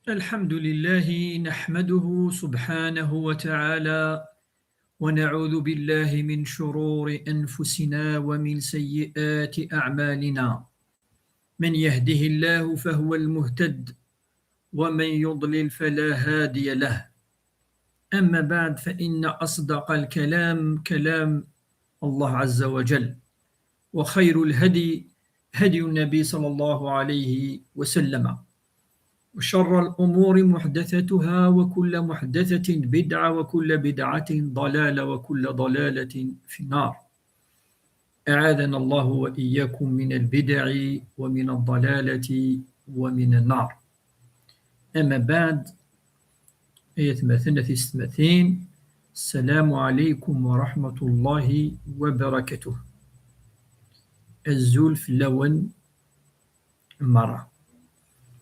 الحمد لله نحمده سبحانه وتعالى ونعوذ بالله من شرور أنفسنا ومن سيئات أعمالنا. من يهده الله فهو المهتد ومن يضلل فلا هادي له. أما بعد، فإن أصدق الكلام كلام الله عز وجل، وخير الهدي هدي النبي صلى الله عليه وسلم، وشر الأمور محدثتها، وكل محدثة بدعة، وكل بدعة ضلالة، وكل ضلالة في النار. أعاذنا الله وإياكم من البدع ومن الضلالة ومن النار. أما بعد، السلام عليكم ورحمة الله وبركاته. الزول في اللون مرة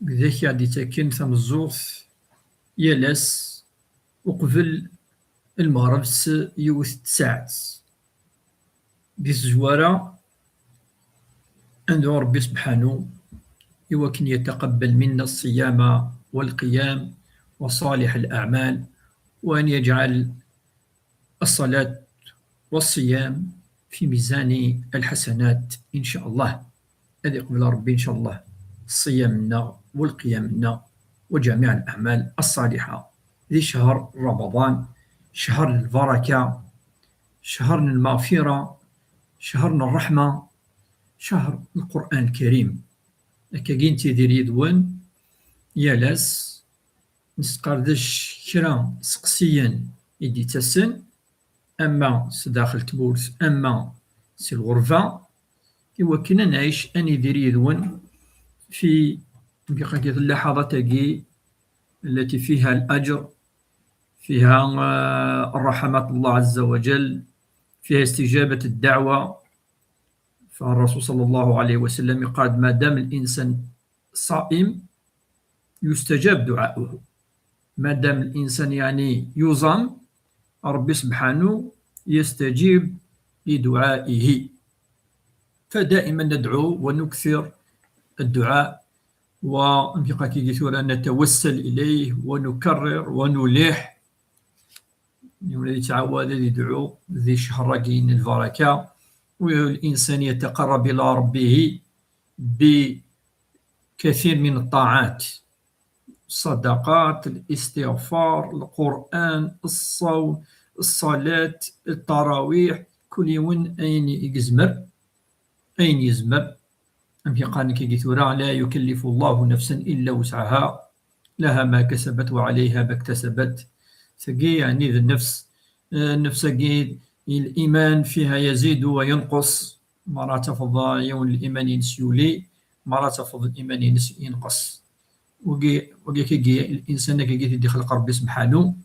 بذاك غادي تاكن تمزوغت يالاس وقبل المغرب يوث تساعات دي الزوارة. أندعو ربي سبحانه يوكن يتقبل منا الصيام والقيام وصالح الأعمال، وأن يجعل الصلاة والصيام في ميزان الحسنات إن شاء الله. هذه قبل ربي إن شاء الله الصيام منا والقيام منا وجميع الأعمال الصالحة. ذي شهر رمضان، شهر البركة، شهر المغفرة، شهر الرحمة، شهر القرآن الكريم. كاين تيدير يدوان يالاس نسقردش كرا سقسيا يدي تسن، أما سداخل تبورس أما سي الغرفة. إوا كنا نعيش أن يدير يدوان في اللحظات التي فيها الأجر، فيها الرحمات الله عز وجل، فيها استجابة الدعوة. فالرسول صلى الله عليه وسلم قال: ما دام الإنسان صائم يستجاب دعاؤه. ما دام الإنسان يصام، ربي سبحانه يستجيب لدعائه. فدائما ندعو ونكثر الدعاء، ونتوسل إليه ونكرر ونلح. يتعود يدعو ذي شهر البركة، والإنسان يتقرب إلى ربه بكثير من الطاعات: الصدقات، الاستغفار، القرآن، الصوم، الصلاة، التراويح. كل يوم أين يزمر لا يكلف الله نفسا إلا وسعها، لها ما كسبت وعليها ما اكتسبت. النفس الإيمان فيها يزيد وينقص، مرة تفض يوم الإيمان ينسيولي، مرة تفض الإيمان ينقص. الإنسان كي خلق ربي سبحانه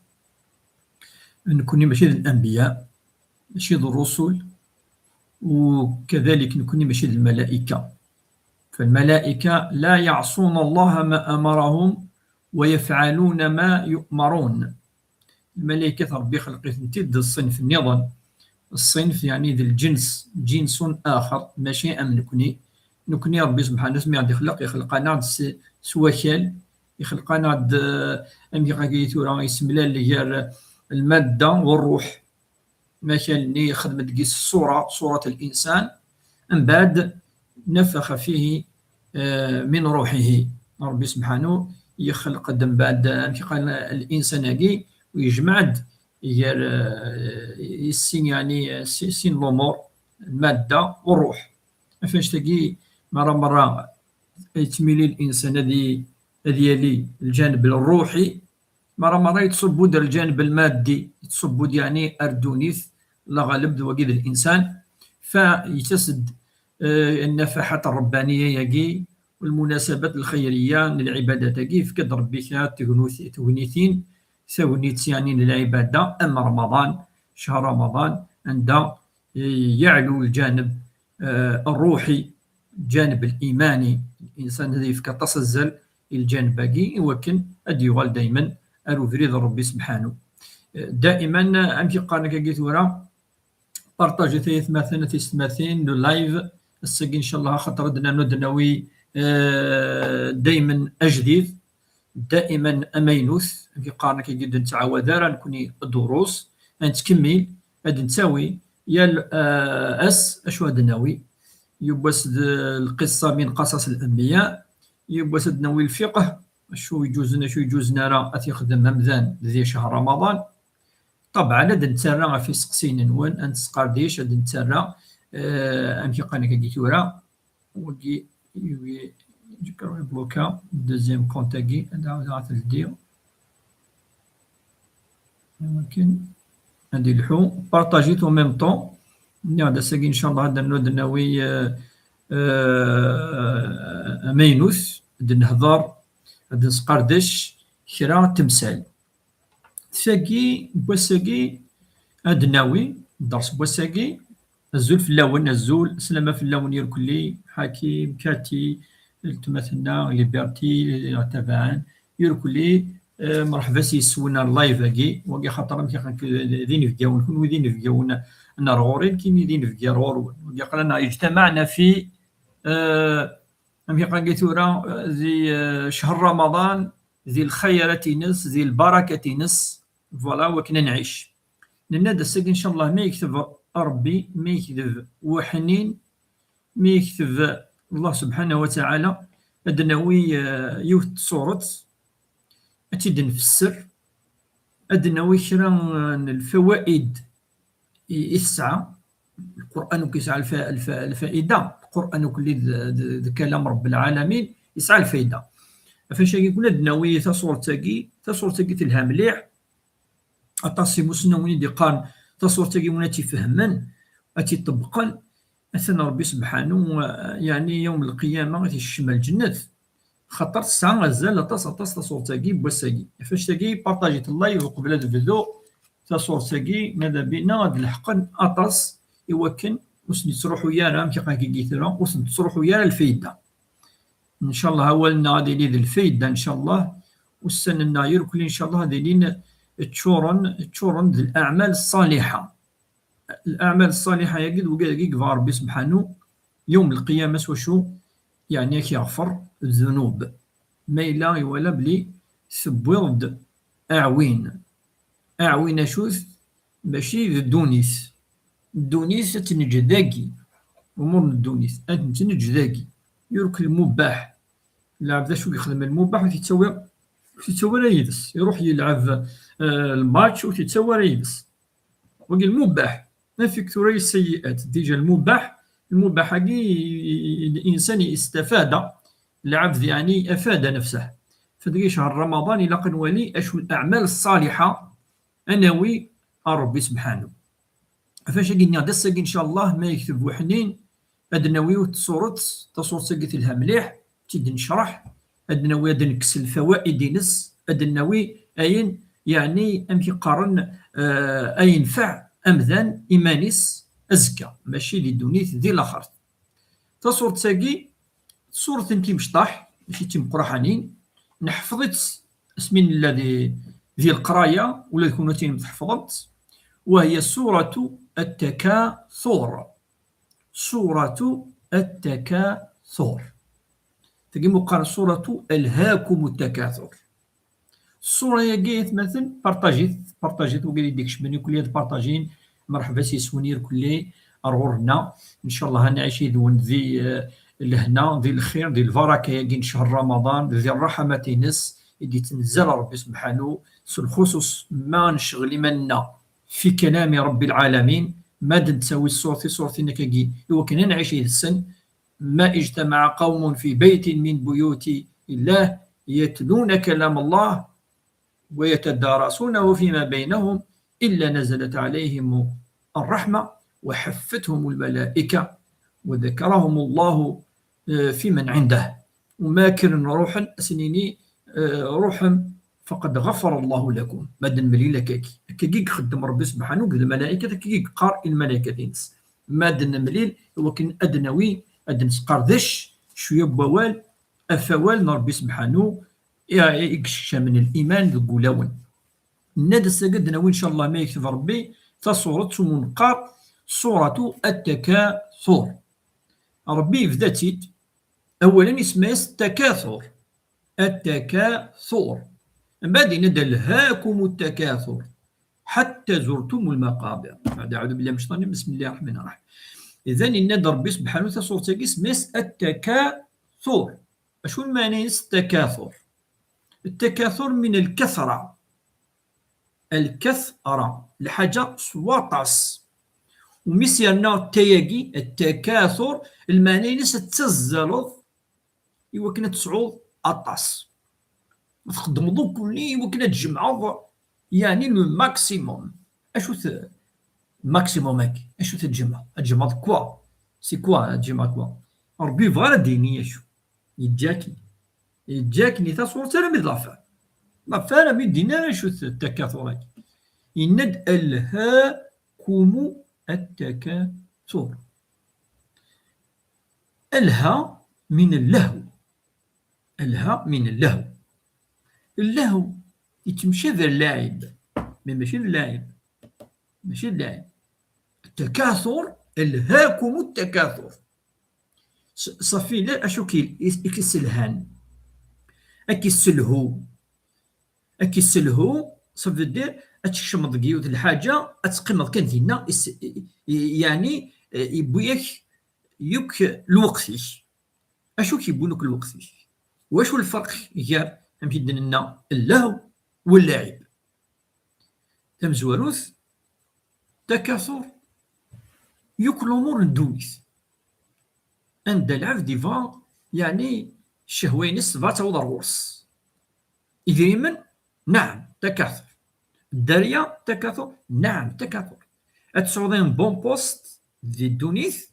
نكوني ماشي الأنبياء، ماشي الرسل، وكذلك نكوني ماشي الملائكة. فالملائكة لا يعصون الله ما أمرهم ويفعلون ما يؤمرون. الملائكة ربي خلقت ضد الصنف النظام، الصنف ذي الجنس، جنس آخر ماشي نكوني ربي سبحانه غادي يخلقنا سواكل، يخلقنا يسمى اللي المادة والروح. مثلا يخدم صورة الإنسان، من بعد نفخ فيه من روحه. ربي سبحانه يخلق من بعد الإنسان ويجمع السين سين الأمور، المادة والروح. فاش مرة يتميلي الإنسان هذه الجانب الروحي، مرة يتصب الجانب المادي، يتصب أردونيث لا غالب وقيد الإنسان. فيتسد النفحات الربانية والمناسبات الخيرية للعبادات فكد ربي تغنيثين ثونيت للعبادة. أما رمضان، شهر رمضان، عند يعلو الجانب الروحي، الجانب الإيماني. الإنسان هذا يتسلسل الجانب ولكن أديوغال دائما أروفريد ربي سبحانه. دائما أمشي قارنك ثورة بارطاجي مثلا لو لايف الساقي إن شاء الله، خاطر ردنا ندنوي دائما أجديد دائما امينوث في قارنك جدا نتعاود راه نكوني دروس نتكمل هاد نساوي يا اس اشو هاد الناوي يبوس القصه من قصص الانبياء يبوس ناوي الفقه شو يجوزنا راه يخدم همذان ذي شهر رمضان. طبعا هاد نتسرى في سقسين نون ان تسقارديش هاد نتسرى امشي قانا كيتورا ودي يجيكرو بلوكا دوزيام كونتاكي هذا عاد الدير ممكن هادي الحو بارطاجيت او ميم طون هذا ساكي ان شاء الله هذا النود ناوي مينوث هاد نهضر هاد نسقاردش كرا تمثال ساكي بوساكي هاد ناوي درس بوساكي الزول في اللون الزول سلامة في اللون يركلي حكيم كاتي التمثلنا ليبرتي تبعا يركلي مرحبا سيسونا اللايف هاكي وكي خاطر ذين فيديون كون ذين فيديون نرغورين كيما ذين فيديو رور وكي قالنا اجتمعنا في قال ثورة ذي شهر رمضان ذي الخيرة نس ذي البركة نس فوالا وكنا نعيش لأن هذا الساق إن شاء الله ما يكتب ربي ما يكتب وحنين ما يكتب الله سبحانه وتعالى أدناوي يوت صورة أتيد نفسر أدناوي كرا الفوائد يسعى القرآن كيسعى الفائدة القرآن كل كلام رب العالمين يسعى الفائدة فاش يقول أدناوي تصورتاكي تلها مليح أطاسي مسنوني دي قان تصورتاكي مناتي فهمن أتي طبقا أثنى ربي سبحانه يعني يوم القيامة غادي يشمل الجنة خاطر الساعة غزال أطاس تصورتاكي بوساكي فاش تاكي بارطاجيت اللايف وقبل هذا الفيديو تصورتاكي ماذا بينا غادي نلحقن أطاس يوكن وسني تروحوا يانا كي قاكي كيثرا وسني تروحوا يانا الفايدة إن شاء الله أولنا غادي لي الفايدة إن شاء الله والسنة الناير كل إن شاء الله غادي لين تشورن الأعمال الصالحة الأعمال الصالحة يجد وقال ربي سبحانه يوم القيامة وشو يعني يغفر الذنوب ما إلا ولا بلي سبورد أعوين شوث ماشي الدونيس تنجداكي أمور الدونيس تنجداكي يرك المباح اللاعب ذا شو يخدم المباح وتتسوى رايدس يروح يلعب الماتش وتتسوى رايدس وقال المباح ما فيك ثري السيئات ديجا المباح الإنسان استفاد العبد يعني أفاد نفسه فدقي شهر رمضان إلا قنولي أشو الأعمال الصالحة أنوي ربي سبحانه فاش قلنا دسك إن شاء الله ما يكتب وحنين أدناوي وتصورت سقيت لها مليح تيد نشرح أدناوي نكس الفوائد نس أدناوي أين يعني أمشي قارن أينفع أمذان إيمانيس أزكى ماشي لدونيت ذي الآخر تصورت ساقي صورة انتي مشطاح ماشي تيم قرحانين نحفظت اسمين الذي ذي القراية ولا يكونوا تيم تحفظت وهي سورة التكاثر تجي مقارنة سورة ألهاكم التكاثر الصورة هي جيت مثلا بارطاجيت وقال يديك شبني كل بارطاجين مرحبا سي سونير كلي أرغورنا إن شاء الله هنعيش يدون ذي الهنا ذي الخير ذي البركة يجين شهر رمضان ذي الرحمة نس يدي تنزل ربي سبحانه الخصوص ما نشغل منا في كلام رب العالمين ما تسوي الصورة انك جي وكنا نعيش السن ما اجتمع قوم في بيت من بيوت الله يتلون كلام الله ويتدارسونه فيما بينهم إلا نزلت عليهم الرحمة وحفتهم الملائكة وذكرهم الله في من عنده وما كان روحا سنيني روحا فقد غفر الله لكم مادن مليل كيك خدم ربي سبحانه قد الملائكة كيك قار الملائكة دينس مادن مليل ولكن أدنوي أدن سقاردش شوية بوال أفوال ربي سبحانه يكشش من الإيمان ذقولاون ندى السجد نوي إن شاء الله ما يكتب ربي تصورة منقار صورة التكاثر ربي في ذاتي أولا اسمه التكاثر التكاثر. من بعد ينادى ألهاكم التكاثر حتى زرتم المقابر. بعد أعوذ بالله من الشيطان الرجيم، بسم الله الرحمن الرحيم. إذا ينادى ربي سبحانه وتعالى سورة سميس التكاثر. أشو المعنى التكاثر؟ التكاثر من الكثرة، الكثرة الحاجة سواطاس، ومسيرنا تياقي التكاثر المعنى ناس تزلط إوا كنا تسعود أطاس تخدمو كلي إوا كنا تجمعو يعني لو ماكسيموم. أشو ماكسيموم هاكي أشو تجمع كوا سي كوا تجمع كوا ربي فوالا ديني أشو يجاكي نتا صورة راه مي لافا مي دينا أشو التكاثر هاكي يند ألهاكم التكاثر. ألها من اللهو، ألها من اللهو. اللهو يتمشى ذا اللاعب ماشي اللاعب، ماشي اللاعب. التكاثر ألهاكم التكاثر صافي. لا أشو كيسلهان أكيسلهو صافي دير أتشمض كيوت الحاجة أتقمض كان دينا يعني يبوياك يوك الوقتي. أشو كيبونوك الوقتي؟ واش هو الفرق غير نمشي لنا اللهو واللعب؟ تمزواروث تكاثر يوك الأمور ندويس عند العبد ديفا يعني الشهوينس تعوض الغرس. إذا من نعم تكاثر. الدارية تكاثر نعم تكاثر. أتسعودين بون بوست دي الدونيث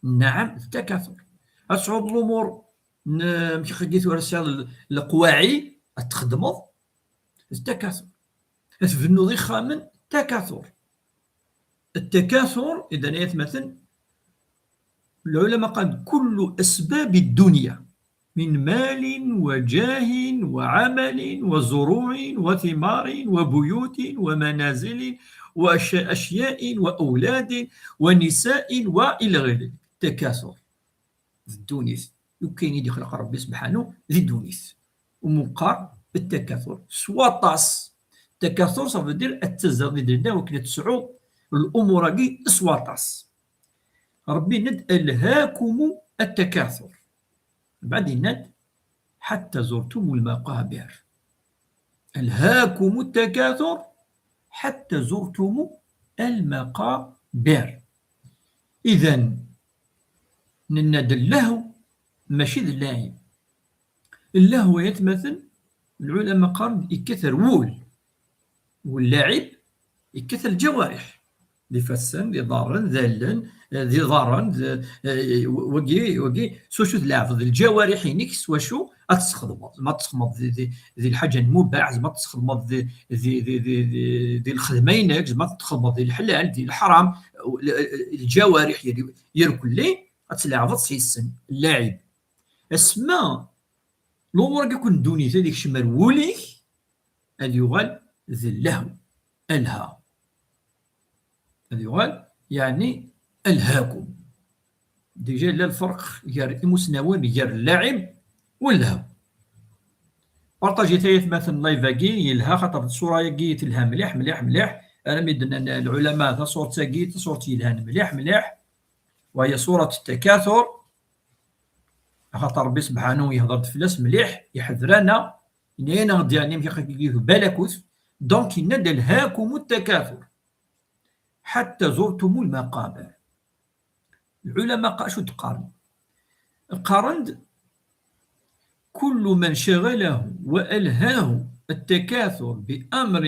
نعم تكاثر. أتسعود الأمور مشي خديت ورسال القواعي تخدمض التكاثر. تفنو ذي خامن تكاثر. التكاثر إذا يتمثل العلماء قال كل أسباب الدنيا من مال وجاه وعمل وزروع وثمار وبيوت ومنازل وأشياء وأولاد ونساء وإلى غير ذلك. تكاثر الدونيث يمكن يدي خلق ربي سبحانه ذي الدونيث ومقار بالتكاثر سواطاس. التكاثر صافي دير التزايد وكنا تسعو الأمور كي سواطاس. ربي ند ألهاكم التكاثر بعد ند حتى زرتم المقابر. ألهاكم التكاثر حتى زرتم المقابر. إذن نند اللهو ماشي ذا اللاعب. اللهو يتمثل العلماء قال يكثر وول، واللاعب يكثر الجوارح ذي فسن ذي ضارن ذلن ذي ضارن وقي سوشو تلعب ذي الجوارح ينكس وشو أتسخدم ما تسخمض ذي الحاجة المباح ما تسخمض ذي الخدمينك ما تسخمض ذي الحلال ذي الحرام. الجوارح يركل لي أتلعب سيسن اللاعب اسماء الأمور كيكون دوني هذيك شمال وليك هذا يغال ذي اللهو ألها. هذا يغال يعني ألهاكم. ديجا لا الفرق غير المسنوين غير اللاعب واللهو. بارطاجي تايت مثلا لايفاكي يلها خاطر الصورة ياكي تلها مليح مليح مليح. أنا ميدنا العلماء تاع صورة تاكي تصورتي يلهان مليح مليح وهي صورة التكاثر. خاطر ربي سبحانه يهضر فلاس مليح يحذرنا إننا غدي يعني مشي بالكوث دونك ينادى ألهاكم التكاثر حتى زرتم المقابر. العلماء قال شو تقارن؟ قارند كل من شغله وألهاه التكاثر بأمر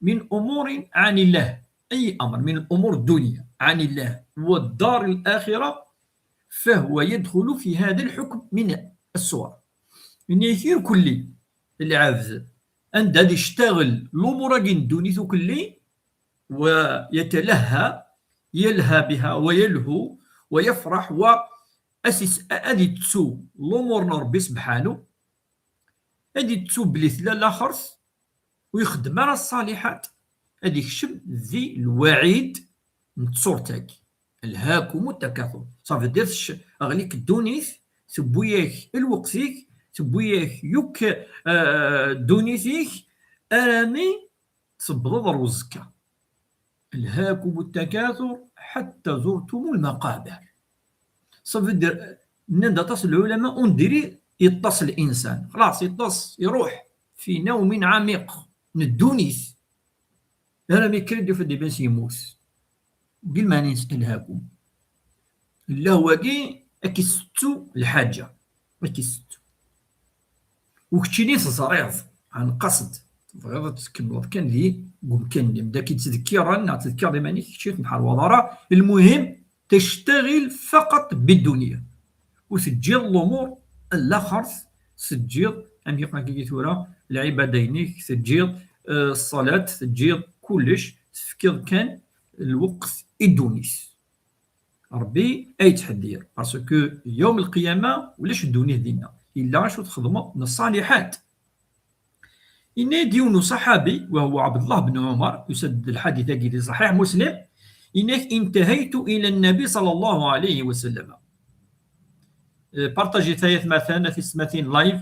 من أمور عن الله، أي أمر من الأمور الدنيا عن الله والدار الآخرة، فهو يدخل في هذا الحكم من الصور. من يثير كلي اللي عاوز عند هذا يشتغل الأمور الدنيا كلي ويتلهى يلهى بها ويلهو ويفرح وأسس أدي تسو الأمور ربي سبحانه أدي تسو بلي لا خرس ويخدم على الصالحات أدي يكشم ذي الوعيد نتصورتك ألهاكم التكاثر. صافي ديرش أغليك الدونيث سبوياك الوقتيك سبوياك يوك دونيتيك أرامي تصبض الرزكة. ألهاكم التكاثر حتى زرتم المقابر. صافي نبدا تصل العلماء ونديري يتصل الانسان خلاص يروح في نوم عميق من الدونيس. انا ما كردو في باش يموت قل ما نسالهاكم لا هو كي اكيستو الحاجه اكيستو وكتشيني صريض عن قصد بغيت تكمل كان لي قوم كان بدا كيتذكر تذكر ماني كشيت بحال الوضاره. المهم تشتغل فقط بالدنيا وسجل الامور الاخر سجل ام يقنا كي تورا العباده ينيك سجل الصلاه سجل كلش تفكر كان الوقت الدونيس ربي اي تحدير باسكو يوم القيامه ولاش الدنيا دينا الا شو تخدموا من الصالحات. إن ديون صحابي وهو عبد الله بن عمر يسدد الحديث في صحيح مسلم إنك انتهيت إلى النبي صلى الله عليه وسلم بارتاجي ثلاث مثلا في سماتين لايف.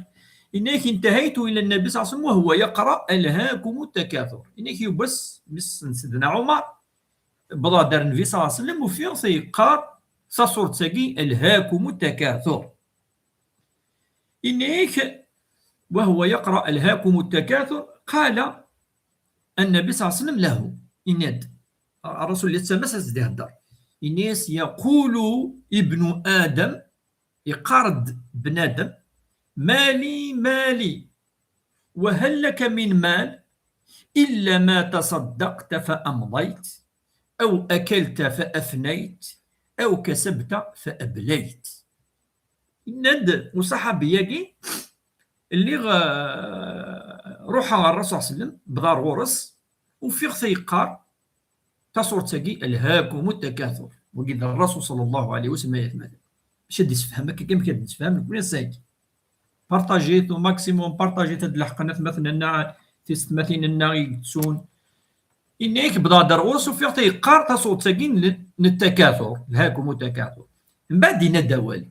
إنك انتهيت إلى النبي صلى الله عليه وسلم وهو يقرأ ألهاكم التكاثر. إنك يبس سيدنا عمر بضع دار النبي صلى الله عليه وسلم وفيه سيقار ساسور تساقي ألهاكم التكاثر. إنك وهو يقرأ ألهاكم التكاثر قال النبي صلى الله عليه وسلم له إناد الرسول اللي تسمس دي الدار الناس يقول ابن آدم يقارد بنادم مالي مالي وهل لك من مال إلا ما تصدقت فأمضيت أو أكلت فأفنيت أو كسبت فأبليت. إناد وصحابي يجي اللي روح على الرسول صلى الله عليه وسلم بدار غرس وفي ثيقار تصور تساقي ألهاكم التكاثر وقيل الرسول صلى الله عليه وسلم يتمثل شد يسفهمك كيف كيف تفهم وين ساكي بارطاجيت وماكسيموم بارطاجيت هاد الحقنات مثلا في ستماثين الناغي تسون إنيك بدا دروس وفي ثيقار تصور تساقي التكاثر ألهاكم التكاثر. من بعد دينا الدوالي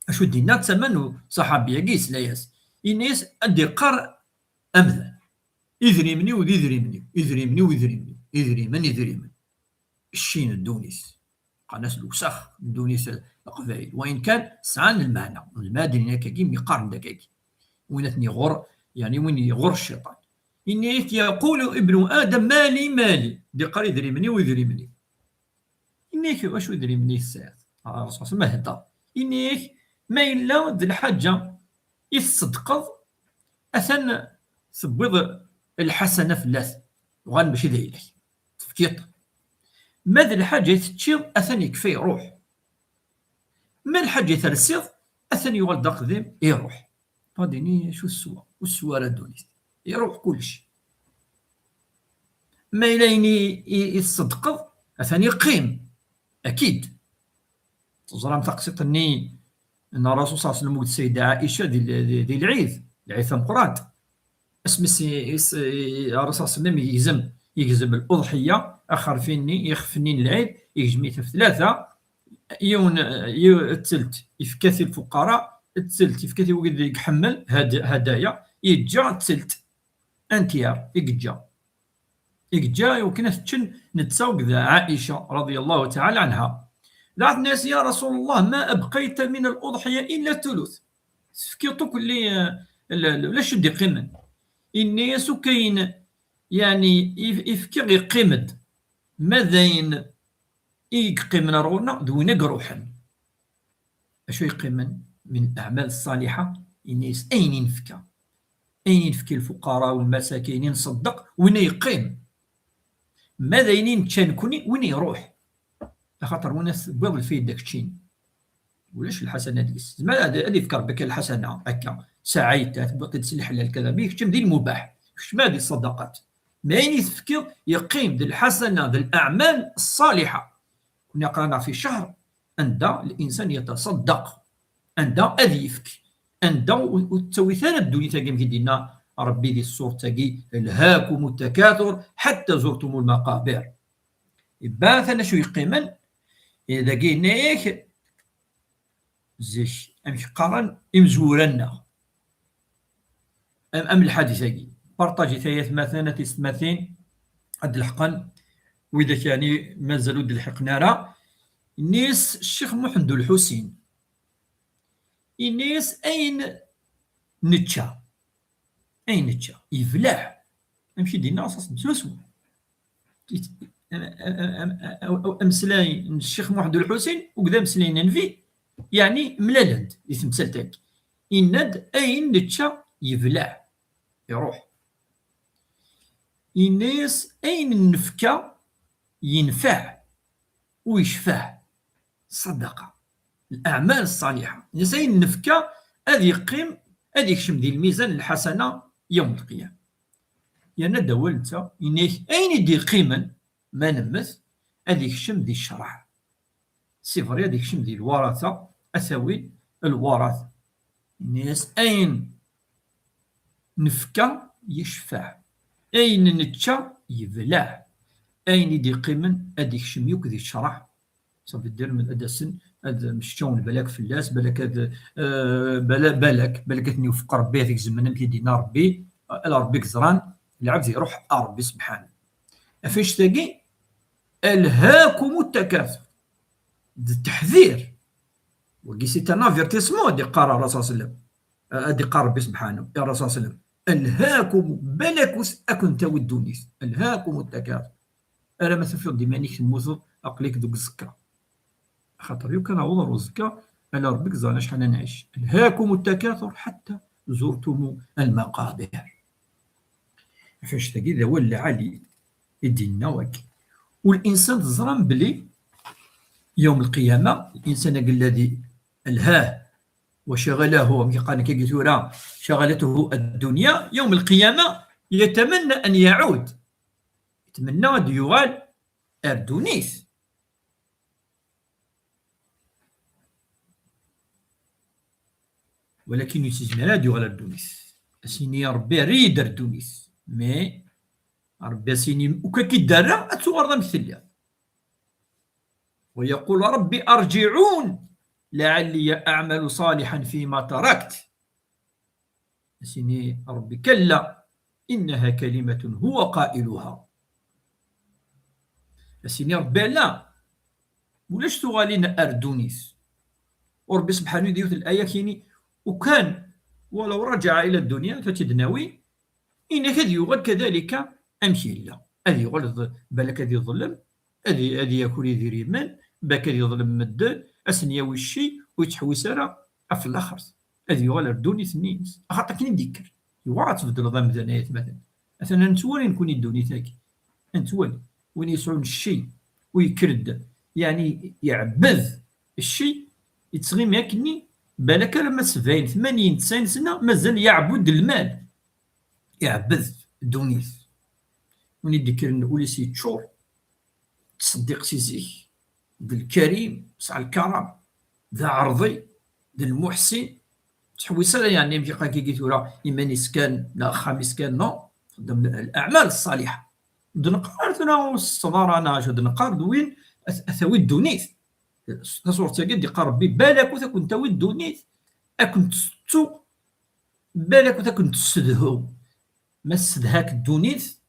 اشو دينا تسمى صحابي قيس لاياس الناس عندي قرء امثل يذري مني ويذري مني يذري مني ويذري مني يذري من يذري من الشين الدونيس قناس الوسخ الدونيس القبائل وان كان سعان المعنى المادن هكا كيم يقارن دكاكي وين غور يعني وين يغور الشيطان. إنيك يقول ابن ادم مالي مالي دي قال يذري مني ويذري مني. إنيك واش يذري مني الساعه الرسول ما هدا إنيك ما إلا ذي الحاجة يصدقض أثن تبوض الحسنة في اللاث وغان ماشي ذا إليه تفكيط ما ذي الحاجة يتشيض أثن يكفي روح ما الحاجة يترسيض أثن يولد قديم يروح غاديني شو السوا والسوا ردوني يروح كلشي. ما إلا يصدقض أثن يقيم أكيد تزرام تقسيطني ان الرسول صلى الله عليه وسلم والسيده عائشه ديال العيد مقرات اسم الرسول صلى الله عليه وسلم يجزم الاضحيه اخر فيني يخفنين العيد يجميتها في ثلاثه يون الثلث يفكث الفقراء الثلث يفكث يحمل هدايا يجا الثلث انتيار يجا وكنا نتساوق ذا عائشه رضي الله تعالى عنها لا الناس يا رسول الله ما أبقيت من الأضحية إلا الثلث سكيطوك اللي لا شدي قيمن الناس كاين يعني يفكر يقيمد ماذا يقيمن رونا دوينا قروحا أشو يقيمن من الأعمال الصالحة الناس أين ينفكي الفقراء والمساكين ينصدق وين يقيم ماذا ينتشانكوني وين يروح خاطر وناس بيض الفيد داك الشين ولاش الحسنه ديس زعما هذه يفكر بك الحسنه هكا سعيت تبغي تسلح على كذا بيك ديال المباح ما ديال الصدقات ما يفكر يقيم ذي الحسنه ذي الاعمال الصالحه. كنا قرانا في شهر عند الانسان يتصدق عند اذي يفكي عند وتسوي ثاني الدنيا تاعي كيدينا ربي ذي الصور تاعي الهاكم التكاثر حتى زرتم المقابر. يبان ثنا شو يقيمن إذا قلناك زيش أمشي قرن إمزورنا أم الحادثة بارطاجي ثلاث مثلا تسمثين عند الحقن وإذا كان مازالوا د الحقنا راه نيس الشيخ محمد الحسين إنيس أين نتشا يفلاح نمشي دينا أصاص مسوسو أمسلاي الشيخ محمد الحسين وكذا مسلاينا نفي يعني ملالند يتمثلتك إند أين نتشا يفلاح يروح إنيس أين النفكة ينفع ويشفع صدقة الأعمال الصالحة الناس أين النفكة هذه يقيم هذه يكشم دي الميزان الحسنة يوم القيامة يعني دولت أين يدي قيما ما نمث هذه يكشم دي الشرع سيفري هذه يكشم دي الورثة أثوي الورثة الناس أين نفكة يشفع أين نتشا يبلع أين يدي قيما هذه يكشم يكذي الشرع صافي دير من هذا السن هذا مشتون بالك فلاس بالك هذا بالك تنوفق ربي هذيك الزمن اللي دينا ربي الا ربي كزران العبد يروح ربي سبحانه فاش تلاقي الهاكم التكاثر التحذير وكي سي ان افيرتيسمون دي قال الرسول صلى الله عليه وسلم دي قال ربي سبحانه يا الرسول صلى الله عليه وسلم الهاكم بلكوس اكن تودونيس الهاكم التكاثر انا مثلا في دي مانيك نموت اقليك دوك الزكاه خاطر يو كان عوض الزكاه على ربك زانا شحال نعيش الهاكم التكاثر حتى زرتم المقابر فاش تلقي ذا ولا علي يدينا واك والانسان تزرم بلي يوم القيامه الانسان الذي الهاه وشغله كي قلت له شغلته الدنيا يوم القيامه يتمنى ان يعود يتمنى ان يغال اردونيس ولكن يتجمع ديال اردونيس سيني ربي ريد اردونيس مي ربي سيني وكي دارا اتوارد مثليا ويقول ربي ارجعون لعلي اعمل صالحا فيما تركت سيني ربي كلا انها كلمه هو قائلها سيني ربي لا ولاش تغالين اردونيس وربي سبحانه يدير الايه كيني وكان ولو رجع الى الدنيا فتدناوي إن هذه يغل كذلك أمشي لا هذه يغل بالك هذه يظلم هذه يكون يدير يمان باك هذه يظلم مدان أسنيا وشي ويتحوي سارة في الآخر هذه يغل ردوني ثنين خاطر كي نديكر يوعى تفضل ضم ذنايات مثلا نتوالي نكون يدوني تاكي نتوالي وين يسعون الشيء ويكرد يعني يعبذ الشيء يتغيم ياكني بالك لما 70 80 90 سنة مازال يعبد المال يعبد دونيس وني ديكر نقول سي تشور تصديق سيزيك بالكريم سع الكرم ذا عرضي ذا المحسن تحويسه يعني بقى كي قلت له ايماني سكان لا خامس كان نو ضمن الاعمال الصالحه دنقارتنا الصداره انا شد نقار وين اثوي دونيس تصورت قد قرب بالك وتكون توي دونيس اكنت ستو بالك وتكون تسدهو ما استدهاك الدونيس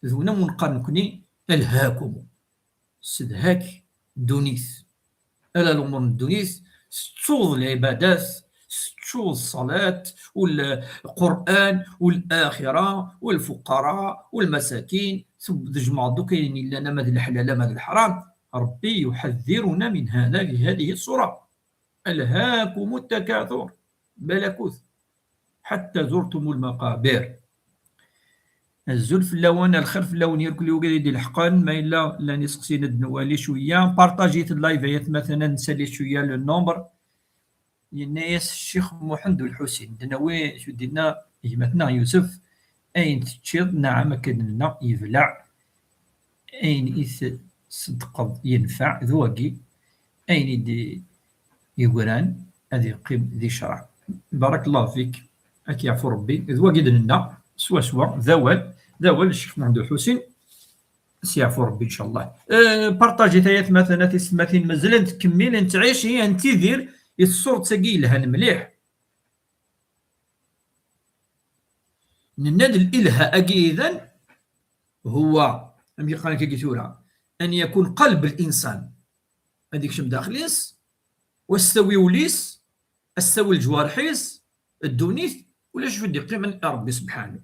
ذونا منقارن كني الهاكم استدهاك الدونيس الا الامور الدونيس ستوض العبادات ستوض الصلاه والقران والاخره والفقراء والمساكين تجمع دوكين الا ما الحلال ما الحرام ربي يحذرنا من هذا بهذه الصوره الهاكم التكاثر بلكوث حتى زرتم المقابر الزلف اللون الخير في اللون يركل يوغي ديال الحقن ما الا لا نسقسينا دنوالي شويه بارطاجيت اللايفيات مثلا نسالي شويه لو نومبر الناس الشيخ محمد الحسين دناوي شو دينا يمتنا يوسف اين تشيض نعم كدنا يبلع اين اث صدق ينفع ذوقي اين يدي يقران هذه قيم ذي شرع بارك الله فيك اكي يعفو ربي ذوقي دنا سوا ذوال الشيخ محمد الحسين سيعفو ربي ان شاء الله بارطاجي تايات مثلا تسماتين مازال تكمل تعيش هي انت دير الصورة تاقي لها مليح نناد الإلهاء إذن هو أمي قال كيتورا أن يكون قلب الإنسان هذيك شم داخليس واستوي وليس استوي الجوارحيس الدونيث ولا شوف دي قيمة ربي سبحانه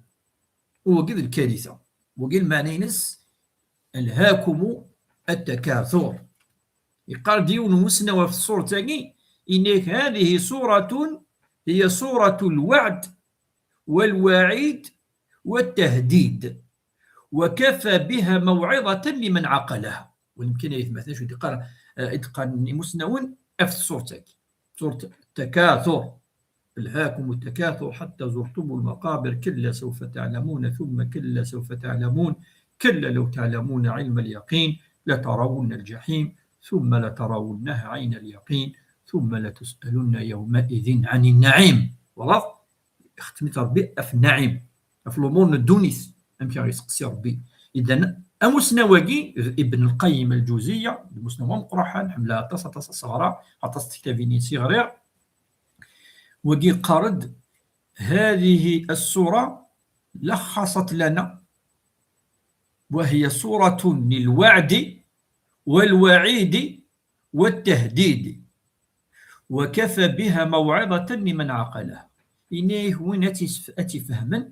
هو قد الكارثة وقيل معنينس ألهاكم التكاثر يقال ديون مسنوى في الصورة تاقي إنك هذه صورة هي صورة الوعد والوعيد والتهديد وكفى بها موعظة لمن عقلها ويمكن يثبت شو قال إتقان مسنون في الصورة تاقي صورة التكاثر ألهاكم التكاثر حتى زرتم المقابر كلا سوف تعلمون ثم كلا سوف تعلمون كلا لو تعلمون علم اليقين لترون الجحيم ثم لترونها عين اليقين ثم لتسألن يومئذ عن النعيم والله اختمت ربي في النعيم في الأمور الدونيس أمشي يسقسي ربي إذن أمسنواقي ابن القيم الجوزية المسنوى مقرحان حملها تصة صغرى عطست كتابيني صغير وقي قرد هذه السورة لخصت لنا وهي سورة للوعد والوعيد والتهديد وكفى بها موعظة لمن عقلها إنيه وين أتي فهما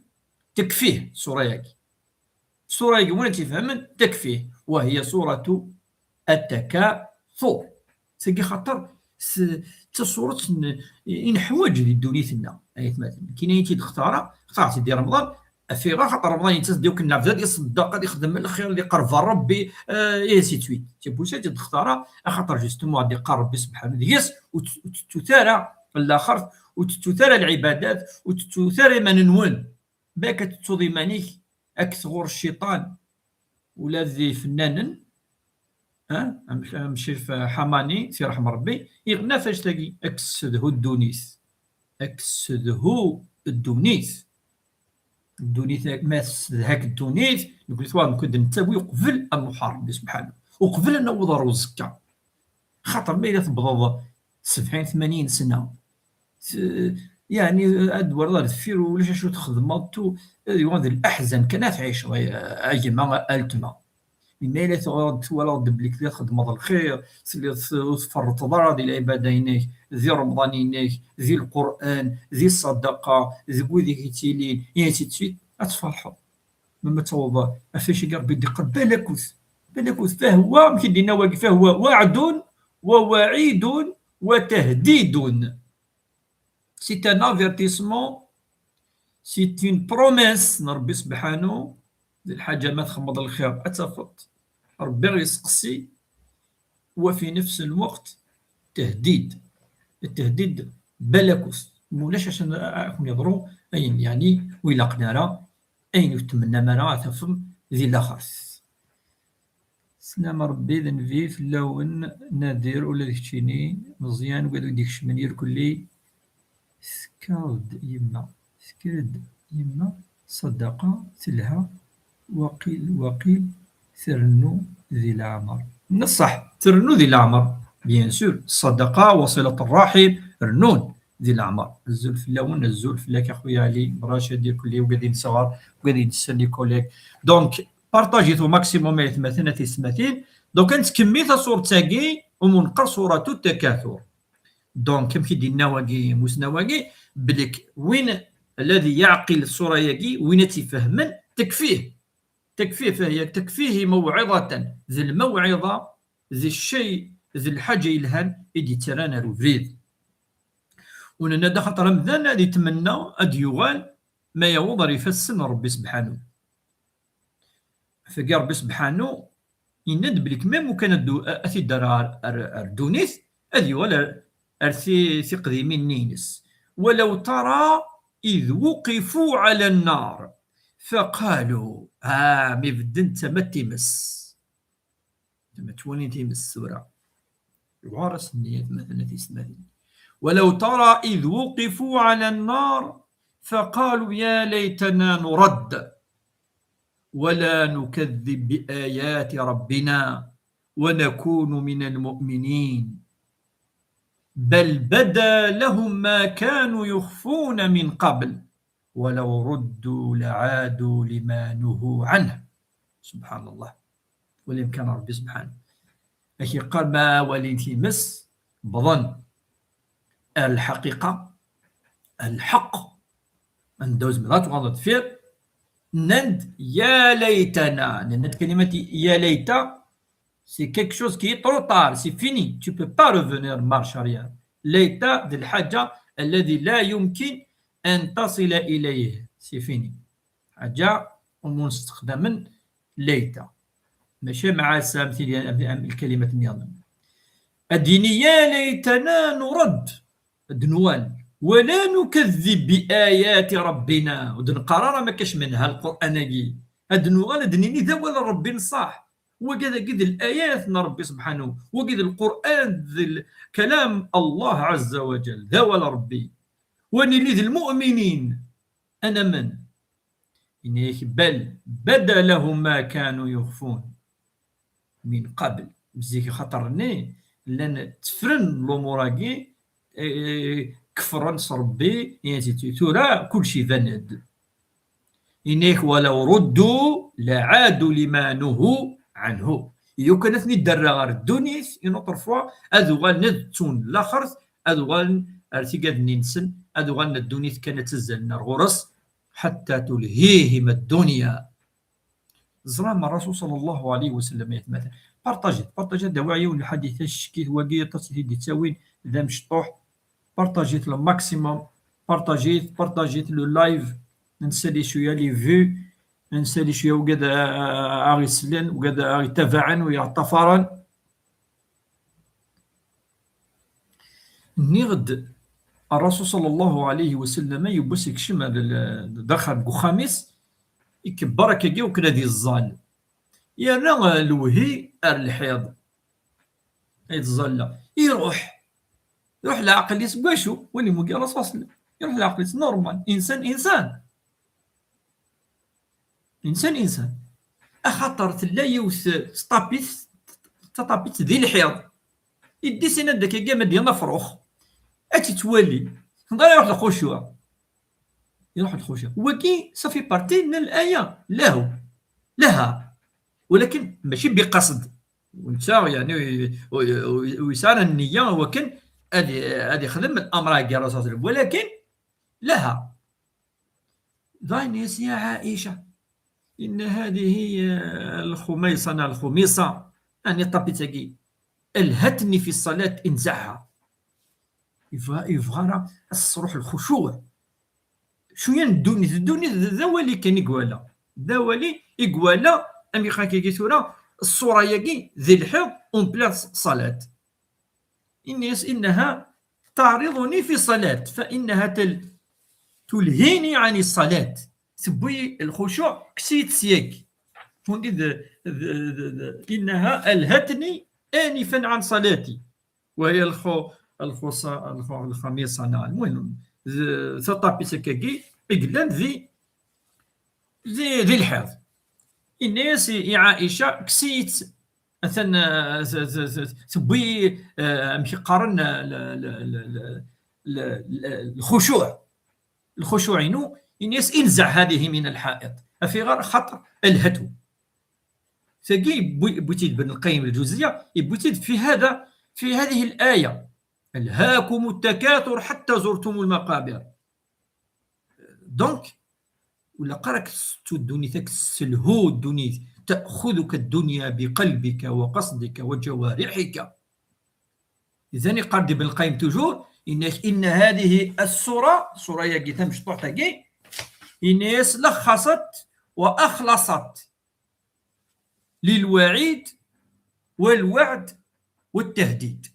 تكفيه سورة وين أتي فهما تكفيه وهي سورة التكاثر سيقي خطر تصورة إن حواج لدونيتنا كاين تختار اختارتي ديال رمضان في غير خاطر رمضان يتصديو كنا بزاف ديال الصداقه اللي خدم الخير اللي قرب ربي سي تويت تي بوسا تختار خاطر جوستومون غادي قرب ربي سبحانه ديس وتثارى الاخر وتثارى العبادات وتثارى ما ننول باك تتوضي مانيك اكثر الشيطان ولا ذي فنان مشي في حماني في رحم ربي يغنى فاش تلاقي اكسده الدونيس الدونيس ما هاك الدونيس نقول ثوان كنت نتاوي قبل المحارب سبحانه وقبل انه وضر الزكاه خاطر ما الا تبضض 70 80 سنه يعني ادوار الفير ولا شو تخدموا هذه الاحزان كانت عايشه ايما التما ما الا تغرد ولا دبلك ذي خدمه الخير تفرط ضرر ديال العباده هناك ذي رمضان هناك ذي القران ذي الصدقه ذي كويدي كيتيلين يعني تيت اتفرحوا مما توضا فاش ربي دقه بالكوس فهو كيدينا واقف فهو وعد ووعيد وتهديد سي ان افيرتيسمون سي اون بروميس ربي سبحانه الحاجه ما تخمض الخير اتفط ربي يسقسي وفي نفس الوقت التهديد بلكوس مولاش عشان يضروا اين يعني ويلا قنارا اين يتمنى منا تفهم ذي الاخر سلام ربي ذنفي في اللون نادر ولا ديكشيني مزيان وقالوا ديك شمنير كلي سكرد يما صدقه تلها وقيل ثرنو ذي العمر نصح ثرنو ذي العمر بيان سور الصدقه وصله الرحم رنون ذي العمر الزلف اللون الزلف لك اخويا علي براشا ديال كلي وقاعدين صغار وقاعدين نسالي كوليك دونك بارطاجيتو ماكسيموم مثلا تسماتين دونك نتكمي صورة تاكي ومنقر صورة التكاثر دونك كم كيدينا واقي موسنا واقي بلك وين الذي يعقل الصورة ياكي وين تفهما تكفيه فهي تكفيه موعظة ذي الموعظة ذي الشيء ذي الحاجة الهان إدي ترانا روفريد وننا خاطر رمضان غادي يتمنى أديوغال ما يوضر يفسن ربي سبحانه فقال ربي سبحانه يند بلك ميم وكان أثي دار أردونيث أديوغال أرثي قديمين نينس ولو ترى إذ وقفوا على النار فقالوا مي بدن تما تيمس تما تواني تيمس السورة الوارس النية مثلا تسمعني ولو ترى إذ وقفوا على النار فقالوا يا ليتنا نرد ولا نكذب بآيات ربنا ونكون من المؤمنين بل بدا لهم ما كانوا يخفون من قبل ولو ردوا لعادوا لما نهوا عنه. سبحان الله. ولم كان ربي سبحانه أكي قال ما وليتي مس بظن الحقيقة الحق ندوز من غلط فيه نند يا ليتنا نند كلمة يا ليت سي كيك شوز كي ترو طار سي فيني tu peux pas revenir marche arrière. ليت ذي الحاجة الذي لا يمكن أن تصل إليه سي فيني حاجة مستخدما ليت ماشي مع مثل الكلمة النظام أديني يا ليتنا نرد دنوال ولا نكذب بآيات ربنا ودن قرار ما كاش منها القرآن هاد نوغال دنيني ذا ولا ربي صح وكذا قد الآيات ربي سبحانه وقد القرآن كلام الله عز وجل ذا ولا ربي واني لذ المؤمنين أنا من إنيك بل بدا لهم ما كانوا يخفون من قبل بزيك خطرني لان تفرن لوموراكي كفرن ربي يعني تورا كل شيء ذند إنيك ولو ردوا لعادوا لما نهوا عنه يو كانت ندرى غير الدونيس ينوطر فوا أذوغال ندتون لاخرت أذوغال ارتقاد ننسن أذوغال الدونيس كانت تزلنا الغرس حتى تلهيهم الدنيا. زرام الرسول صلى الله عليه وسلم يتمثل بارطاجيت دواعي والحديث الشكيت وقية تصديد تساوين ذا مشطوح بارطاجيت لو ماكسيموم بارطاجيت لو لايف نسالي شويه لي فيو نسالي شويه وقاد اغي سلان وقاد اغي تفاعن ويعتفرن نغد الرسول صلى الله عليه وسلم يبسك شمال دخل خامس يكبر كي وكنا دي الظال يا الوهي الحيض يتظل يروح العقل يسباشو ولي مو قال رسول يروح العقل نورمال انسان اخطر تلا يوث تطابيت ذي الحيض يدي سنه داك كاع مدينا فروخ اتي تولي يروح الخشوع وكي صافي بارتي من الايه لها ولكن ماشي بقصد وانت يعني ويسار النيه ولكن هذه خدم الامر كاع راسه ولكن لها ضاينيس يا عائشه ان هذه الخميصه يعني طبيتكي الهتني في الصلاه انزعها يفغر الصروح الخشوع شويه الدوني ذا ولي كان يقوالا امي خاكي ثورا الصوره ياكي ذي الحيض اون بلاص صلاه انها تعرضني في صلاه فانها تلهيني عن الصلاه سبوي الخشوع كسيت سياك انها الهتني انفا عن صلاتي وهي الخميصه المهم ثطابي سكاكي اقلان ذي الحيض الناس يا عائشه كسيت مثلا سبوي مشي قارن الخشوع ينو الناس انزع هذه من الحائط في غير خطر الهتو ساقي بوتيد بن القيم الجوزية بوتيد في هذه الآية ألهاكم التكاثر حتى زرتم المقابر دونك ولا قرك الدنيا تكسلهو الدنيا تأخذك الدنيا بقلبك وقصدك وجوارحك. إذن قال ابن القيم توجور إن هذه السورة ياكي تمشطوح تاكي إنيس لخصت وأخلصت للوعيد والوعد والتهديد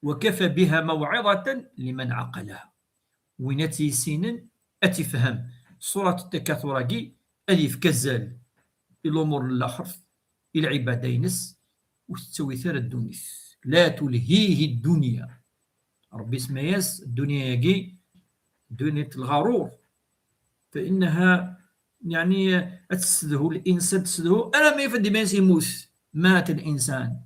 وكفى بها موعظة لمن عقلها وينتي سنن أتفهم سورة التكاثر ألف كزال الأمور الآخر العبادينس وتسوي ثار الدنيس لا تلهيه الدنيا ربي سمياس الدنيا يجي دنيا الغرور فإنها يعني تسده الإنسان تسده أنا ما يفدي ما يموت مات الإنسان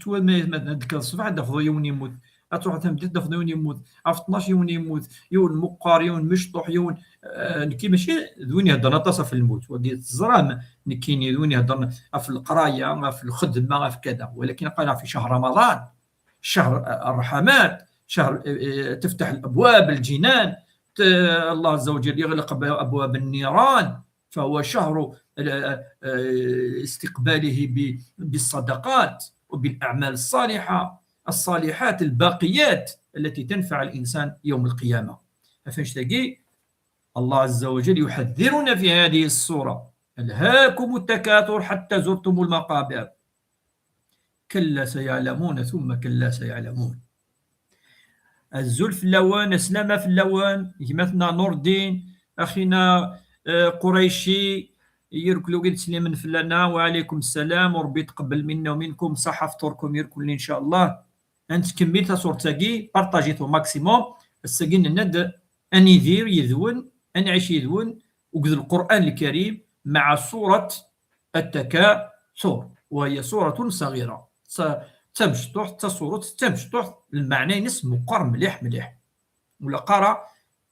ما نذكر الصباح دخل يوم يموت تروح تمدد في يون يموت، في 12 يون يموت، يون مقار، يون مشطوح، يون نكي ماشي ذوين يهضرنا تصف في الموت ودي الزرام نكيني ذوين يهضرنا في القرايه، في الخدمه، في كذا. ولكن قال في شهر رمضان، شهر الرحمات، شهر تفتح الابواب الجنان، الله عز وجل يغلق ابواب النيران، فهو شهر استقباله بالصدقات وبالاعمال الصالحات الباقيات التي تنفع الانسان يوم القيامه. فاش تلاقي الله عز وجل يحذرنا في هذه السوره: ألهاكم التكاثر حتى زرتم المقابر، كلا سيعلمون ثم كلا سيعلمون. الزلف في اللوان، السلامة في اللوان، يمثنا نور الدين أخينا قريشي يركلو قد سليمان فلانا، وعليكم السلام وربي يتقبل منا ومنكم، صحة فطوركم يركل إن شاء الله. أنت كملت صورة تاقي بارطاجيتو ماكسيموم، الساقين ند أن يذير يذون، أن يعيش يذون وقذ القرآن الكريم مع سورة التكاثر، وهي سورة صغيرة تمشطوح تصورت تمشطوح المعنى نس مقر مليح مليح، ولا قرأ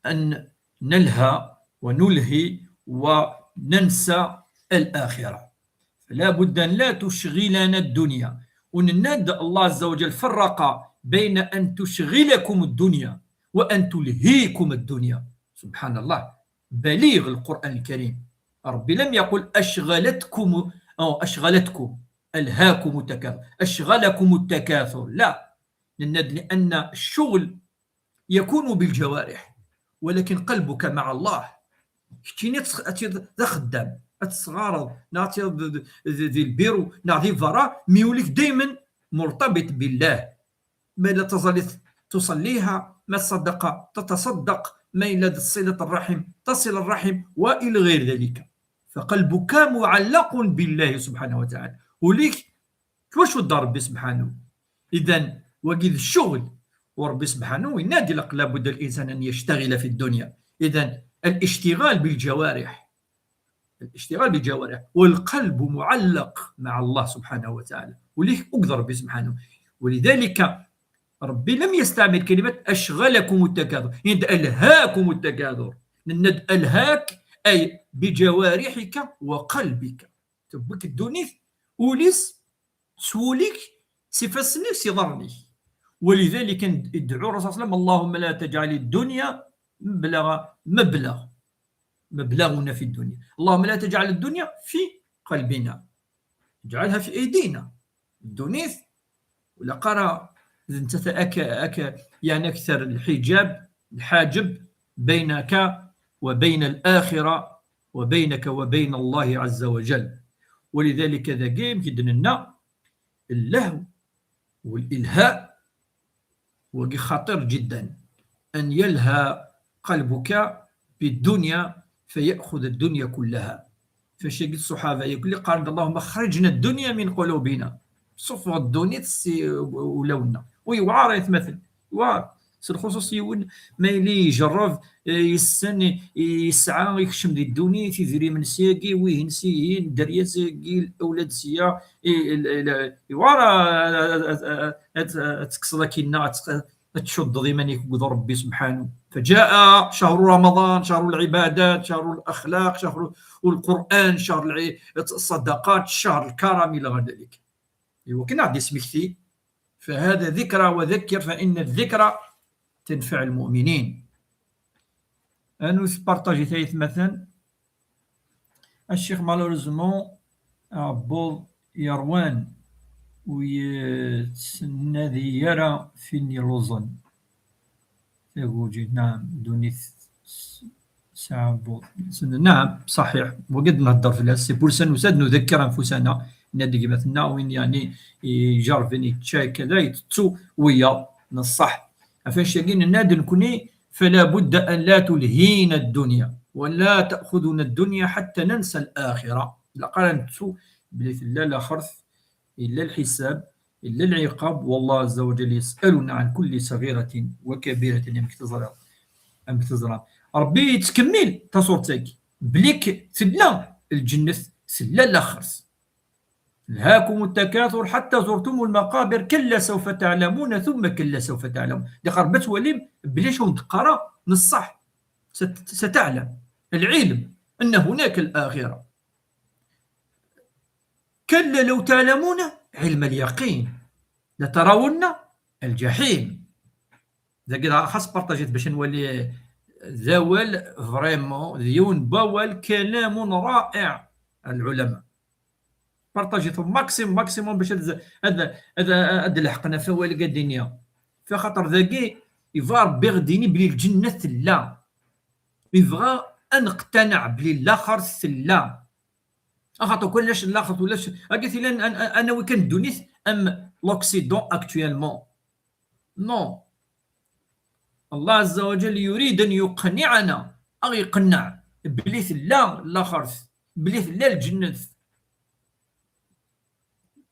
أن نلهى ونلهي وننسى الآخرة. فلا بد أن لا تشغلنا الدنيا، وننادى الله عز وجل فرق بين أن تشغلكم الدنيا وأن تلهيكم الدنيا. سبحان الله، بليغ القرآن الكريم. ربي لم يقل أشغلتكم أو أشغلتكم، ألهاكم التكاثر، أشغلكم التكاثر، لا، لأن الشغل يكون بالجوارح ولكن قلبك مع الله. كيني تخدم تصغار نعطي ذي البيرو نعطي فرا ميوليك دائما مرتبط بالله. ما لا تظل تصليها، ما تصدق تتصدق، ما إلا صلة الرحم تصل الرحم، وإلى غير ذلك. فقلبك معلق بالله سبحانه وتعالى. وليك واش ود ربي سبحانه؟ إذن وقذ الشغل وربي سبحانه ينادي لك لابد الإنسان أن يشتغل في الدنيا. إذن الاشتغال بالجوارح، الاشتغال بالجوارح، والقلب معلق مع الله سبحانه وتعالى، وليه أقدر ربي سبحانه. ولذلك ربي لم يستعمل كلمة أشغلكم التكاثر، ألهاكم التكاثر. ألهاك أي بجوارحك وقلبك، تبك الدنيا وليس سوليك سيفسني سيضرني. ولذلك ادعو الرسول صلى الله عليه وسلم: اللهم لا تجعل الدنيا مبلغنا في الدنيا، اللهم لا تجعل الدنيا في قلبنا، اجعلها في أيدينا. الدنيا ولا قرأ انت يعني أكثر الحاجب بينك وبين الآخرة وبينك وبين الله عز وجل. ولذلك ذا قيم كدنا اللهو والإلهاء وقي خطير جدا، أن يلهى قلبك بالدنيا فيأخذ الدنيا كلها. فاش يقول الصحابة يقول لي قال اللهم اخرجنا الدنيا من قلوبنا، صفوا الدنيا ولونا ويوعر يتمثل الخصوص يقول ما يلي يجرب يسن يسعى يخشم دي الدنيا تيزري من سياقي ويهنسي دريا سياقي الاولاد سيا يوارا تكسر كينا تشد ضمن يقول ربي سبحانه. فجاء شهر رمضان، شهر العبادات، شهر الاخلاق، شهر القران، شهر الصدقات، شهر الكرم الى غير ذلك. وكنا عندي سميكتي، فهذا ذكرى وذكر فإن الذكرى تنفع المؤمنين. أنا بارطاجي ثالث مثلا الشيخ مالوريزمون عبود يروان ويتسنى يرى فيني لوزن يقول نعم دوني سعبو. نعم صحيح، وقد نهضر في الهسي بولسان وساد نذكر أنفسنا نادي مثلنا وين يعني يجربني تشاي كذا يتسو ويا نصح. فاش يقين النادي نكوني فلا بد أن لا تلهينا الدنيا ولا تأخذنا الدنيا حتى ننسى الآخرة. لا قال نتسو بليث الله لا خرث إلا الحساب إلا العقاب، والله عز وجل يسألنا عن كل صغيرة وكبيرة أم تزرع. ربي يتكمل تصورتك بليك سلا الجنة سلا لا خرث، ألهاكم التكاثر حتى زرتم المقابر كلا سوف تعلمون ثم كلا سوف تعلمون. قربت وليم بليش تقرا نصح ستعلم العلم أن هناك الآخرة. كلا لو تعلمون علم اليقين لترون الجحيم. إذا خاص بارطاجيت باش نولي ذوال فريمون ديون بوال كلام رائع العلماء. بارطاجيتو ماكسيموم باش هذا لحقنا فوالق الدنيا. فخاطر ذاكي يبغى ربي غديني بلي الجنة لا، يبغى أن نقتنع بلي الآخر لا. خاطر كلاش الاخر ولاش قالت لي انا وين كان دونيس ام لوكسيدون اكطويلمون. نو، الله عز وجل يريد ان يقنعنا او يقنع بلي لا الاخر، بلي لا الجنة.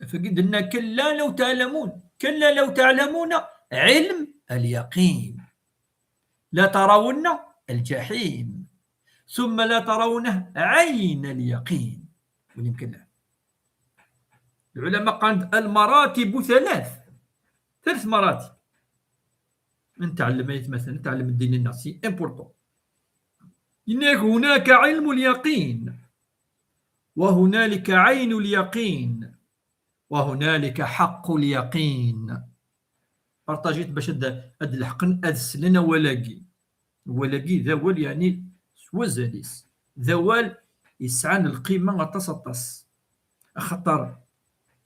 فقد لنا كلا لو تعلمون، كلا لو تعلمون علم اليقين لا ترون الجحيم ثم لا ترونه عين اليقين. ويمكن العلماء قال المراتب ثلاث مراتب. نتعلم مثلا نتعلم الدين النفسي امبورطون. هناك علم اليقين، وهنالك عين اليقين، وهنالك حق اليقين. بارطاجيت باش هاد الحقن هاد السنه ولاقي ذوال يعني سوازاليس ذوال يسعان القيمه غطاس خطر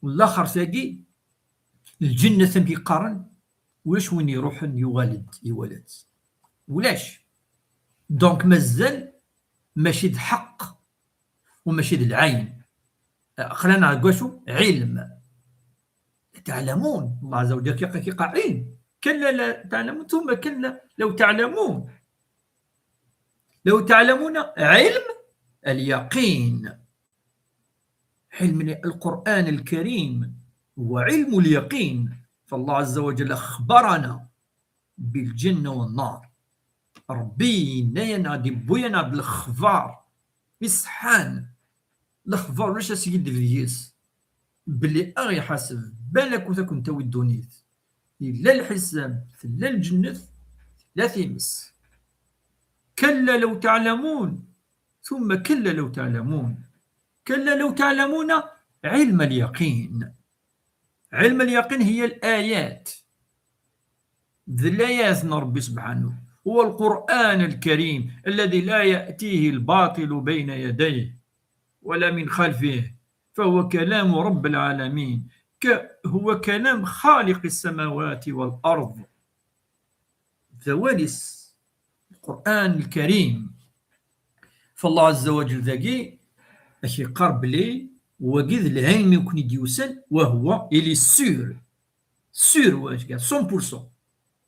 والاخر ثاقي الجنه ثم يقارن واش وين يروح يولد ولاش. دونك مازال ماشي د حق وماشي د العين. خلينا نقولوا علم تعلمون. الله عز وجل كيقع علم كلا لا تعلمون ثم كلا لو تعلمون، لو تعلمون علم اليقين. علم القرآن الكريم هو علم اليقين. فالله عز وجل أخبرنا بالجنة والنار. ربي ناينا بوينا بالخبار إسحان الأخبار واش سيد الفيس بلي أغي حاسب بالك وثاكم تاوي الدونيت لا الحساب لا الجنة لا تيمس. كلا لو تعلمون ثم كلا لو تعلمون، كلا لو تعلمون علم اليقين. علم اليقين هي الآيات، ذي الآيات ربي سبحانه هو القرآن الكريم الذي لا يأتيه الباطل بين يديه ولا من خلفه، فهو كلام رب العالمين، هو كلام خالق السماوات والأرض. ثوالث القرآن الكريم. فالله عز وجل ذاكي أشي قرب لي وقذ العلم يمكن يديوسن وهو إلي سور واش قال 100%.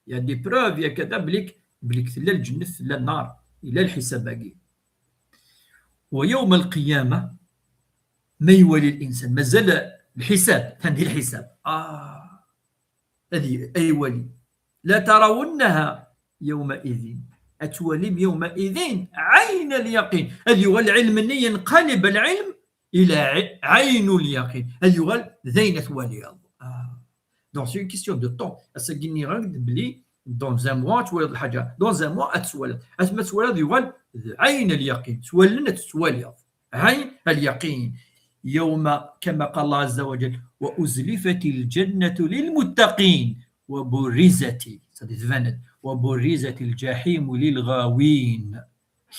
يا دي بروف يا كذا بليك لا الجنة لا النار إلى الحساب باقي. ويوم القيامة ما يولي الإنسان مازال الحساب هذه الحساب هذه أي ولي لا ترونها يومئذ أتولم يومئذ عين اليقين. هذه هو العلم اللي ينقلب العلم إلى عين اليقين. هذه هو ذينة ولي دونك سي كيستيون دو طون. أساكيني غنقد بلي دون زان موا تولد الحاجة، دون زان موا أتولد أسما تولد يغال عين اليقين. تولنت تولد عين اليقين. يوم كما قال الله عز وجل وأزلفت الجنة للمتقين وبرزت الجحيم للغاوين.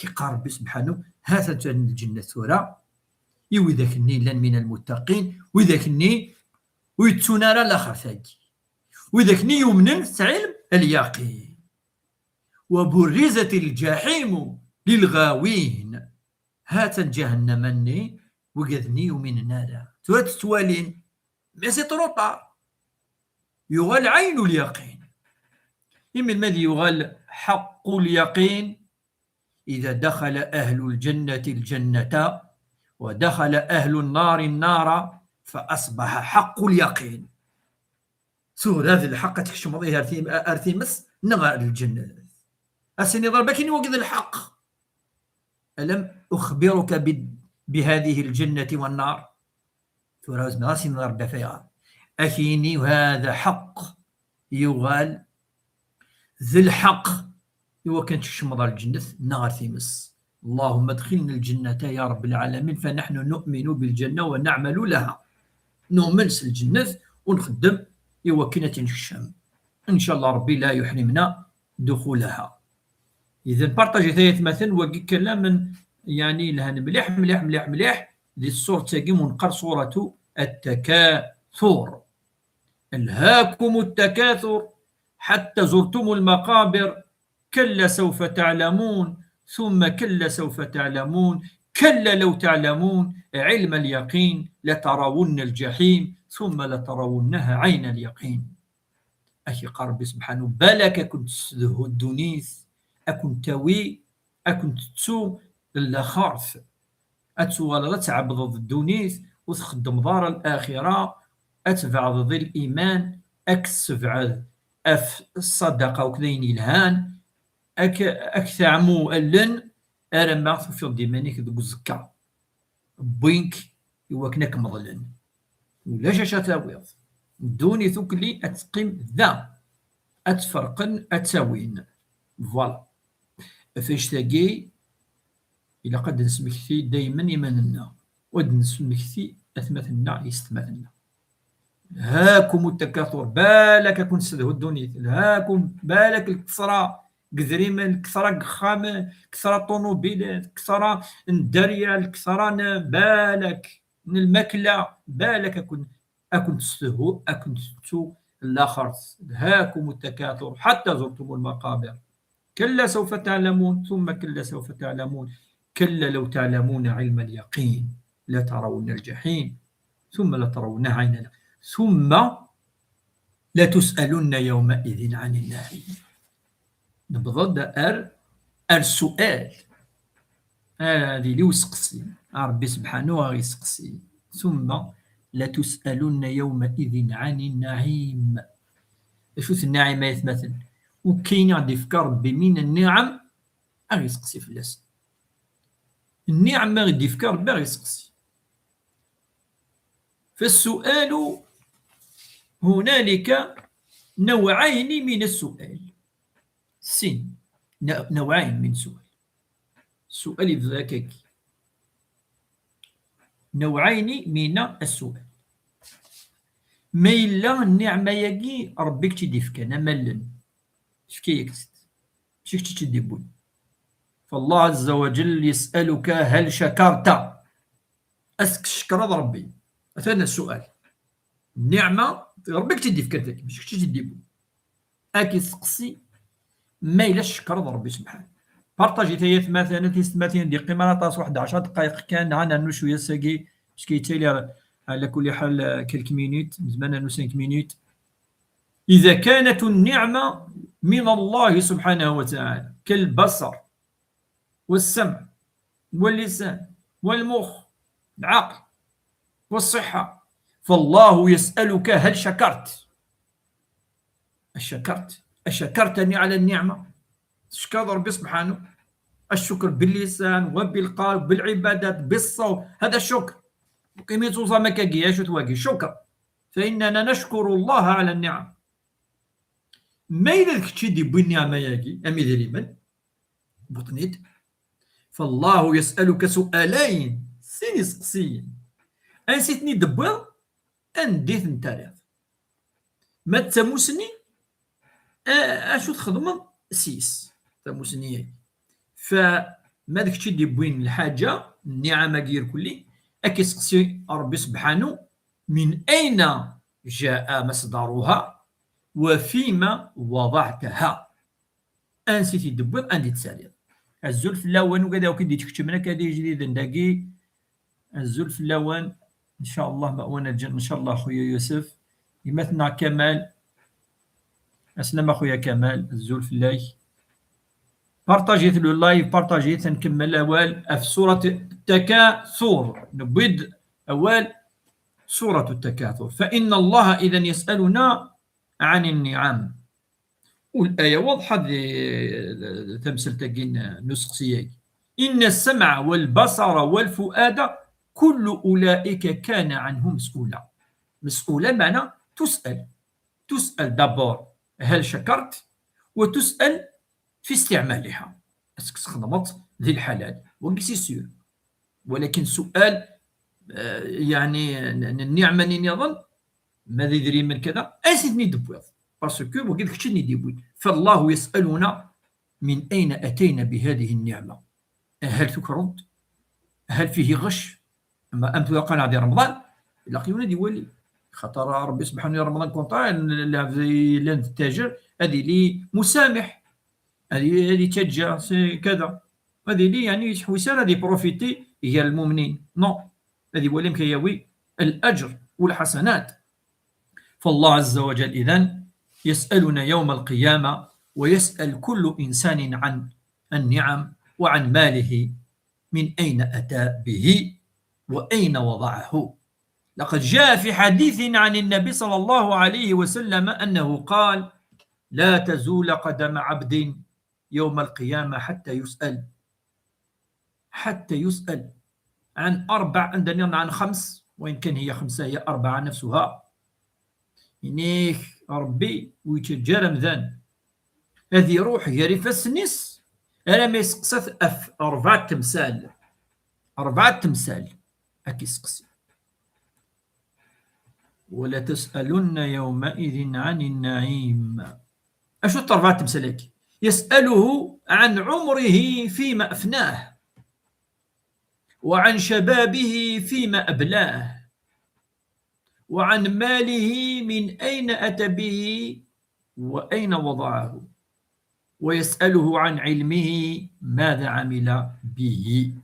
يقارب سبحانه هذا الجنة ثورة وذاك النيل من المتقين وذاك النيل ويتسونارا الاخر ثاقي وذاك ني يمنن علم اليقين. وبرزت الجحيم للغاوين هات جهنم ني وقذني من النار توالين مي سي طروطار. يغال عين اليقين. من ماذا يغال حق اليقين؟ إذا دخل أهل الجنة الجنة ودخل أهل النار النار فأصبح حق اليقين. سور هذا الحق تكشم أرثي مس نغار الجنة أسني ضربك وقذ الحق. ألم أخبرك بهذه الجنة والنار؟ تراوز راسي نربى فيها أكيني وهذا حق يغال ذي الحق إوا كانت تشمض الجنة نار تيمس. اللهم ادخلنا الجنة يا رب العالمين، فنحن نؤمن بالجنة ونعمل لها، نؤمنس الجنة ونخدم إوا كنا تنشم إن شاء الله ربي لا يحرمنا دخولها. إذا بارطاجي ثلاث مثل وكي كلام يعني لهن مليح مليح مليح مليح دي الصورة تاقي منقر صورة التكاثر. ألهاكم التكاثر حتى زرتم المقابر، كلا سوف تعلمون ثم كلا سوف تعلمون كلا لو تعلمون علم اليقين لترون الجحيم ثم لترونها عين اليقين. أخي قرب سبحانه بالك كنت الدنيس أكن تاوي أكن تسو الخارث أتسو ولا تعبض الدنيس وتخدم دار الآخرة، أتبع ضد الإيمان أكسفع أف الصدقة وكذين الهان أكثعمو ألن أرمى في ديمانيك ذو الزكاة بوينك يوكنك مظلن ولا جاشا تاويض دوني ثكلي أتقيم ذا أتفرقن أتساوين فوالا. فاش تاقي إلا قد نسمكثي دايما إيماننا ود نسمكثي أثمثنا يستمثلنا. هاكم التكاثر بالك كون تستدهو الدنيا، هاكم بالك الكثرة قذريمة، الكثرة قخامة، كثرة طونوبيلات، كثرة الدريا، الكثرة بالك من الماكلة، بالك أكون تستدهو أكون تستو الآخر. هاكم التكاثر حتى زرتم المقابر، كلا سوف تعلمون ثم كلا سوف تعلمون كلا لو تعلمون علم اليقين لترون الجحيم ثم لترونها عين اليقين ثم لتسألن يومئذ عن النعيم. نبض السؤال هذه اللي وسقسي ربي سبحانه ويسقسي ثم لتسألن يومئذ عن النعيم. شوف النعيم يتمثل وكاين غادي يفكر ربي من النعم غادي يسقسي في الناس، النعم ما غادي يفكر ربي غادي يسقسي. فالسؤال هنالك نوعين من السؤال، نوعين من سؤال، السؤال الذكي نوعين من السؤال. ما إلا النعمة يجي ربك تدفك أنا ملن شكيك شكي تدبون. فالله عز وجل يسألك هل شكرت؟ أسك شكر ربي هذا السؤال. النعمة ربك تدفك ذاك باش تدبون أكي سقسي ما إلا شكر ربي سبحانه. بارطاجي تايات مثلا تيستماتين دي قيمة تاس واحد 10 دقائق كان عنا نو شوية ساقي باش كيتالي على كل حال كلك مينوت زمان انه 5 مينوت. إذا كانت النعمة من الله سبحانه وتعالى كالبصر والسمع واللسان والمخ العقل والصحة، فالله يسألك هل شكرت؟ أشكرتني على النعمة؟ شكر ربي سبحانه. الشكر باللسان وبالقلب بالعبادات بالصوت، هذا الشكر قيمته زعما شو تواقي شكر، فإننا نشكر الله على النعم. ما إذا كنتي دي بالنعمة ياكي أمي ذي من بطنيت. فالله يسألك سؤالين سيني أنسيتني دبر أنديت نتاريخ ما تسموسني أشو تخدم سيس تسموسني. فما داك الشيء دي بوين الحاجة النعمة غير كلي أكيسقسي ربي سبحانه من أين جاء مصدرها وفيما وضعتها. أنسيتي دبر أندي تسالي الزلف اللون وكذا وكدي تكتبنا كذا جديد نداقي الزلف اللون إن شاء الله مأوانا الجنة إن شاء الله خويا يوسف يمثلنا كمال أسلم أخويا كمال الزلف الله بارطاجيت لو لايف بارطاجيت نكمل أول في سورة التكاثر نبيد أول سورة التكاثر. فإن الله إذا يسألنا عن النعم والآية واضحة تمثل تاقين نسخ سياق إن السمع والبصر والفؤاد كل أولئك كان عنه مسؤولا. مسؤولا معنى تسأل دابور هل شكرت، وتسأل في استعمالها، اسك استخدمت ذي الحلال وكسي سير. ولكن سؤال يعني النعمة نظن ماذا يدري من كذا أسيدني دبوض باسكو وقيل كتشني ديبوي. فالله يسألنا من أين أتينا بهذه النعمة؟ هل تكرد؟ هل فيه غش؟ أما أمثل قناع ديال رمضان لقيونا ديوالي خاطر ربي سبحانه رمضان كونطا لان التاجر هذه لي مسامح، هذه تجا كذا، هذه لي يعني حويسان هذه بروفيتي هي المؤمنين نو، هذه ولم كياوي الأجر والحسنات. فالله عز وجل إذن يسألنا يوم القيامة، ويسأل كل إنسان عن النعم وعن ماله، من أين أتى به وأين وضعه. لقد جاء في حديث عن النبي صلى الله عليه وسلم أنه قال: لا تزول قدم عبد يوم القيامة حتى يسأل عن أربع، عندنا عن خمس، وإن كان هي خمسة هي أربعة نفسها. إنيك ربي ويتجرم ذان هذه روح يري فسنس أنا ما يسقسث أربعة تمثال هكي يسقسي. ولا تسألن يومئذ عن النعيم. أشو أربعة تمثال هكي؟ يسأله عن عمره فيما أفناه، وعن شبابه فيما أبلاه، وعن ماله من أين أتى به وأين وضعه، ويسأله عن علمه ماذا عمل به.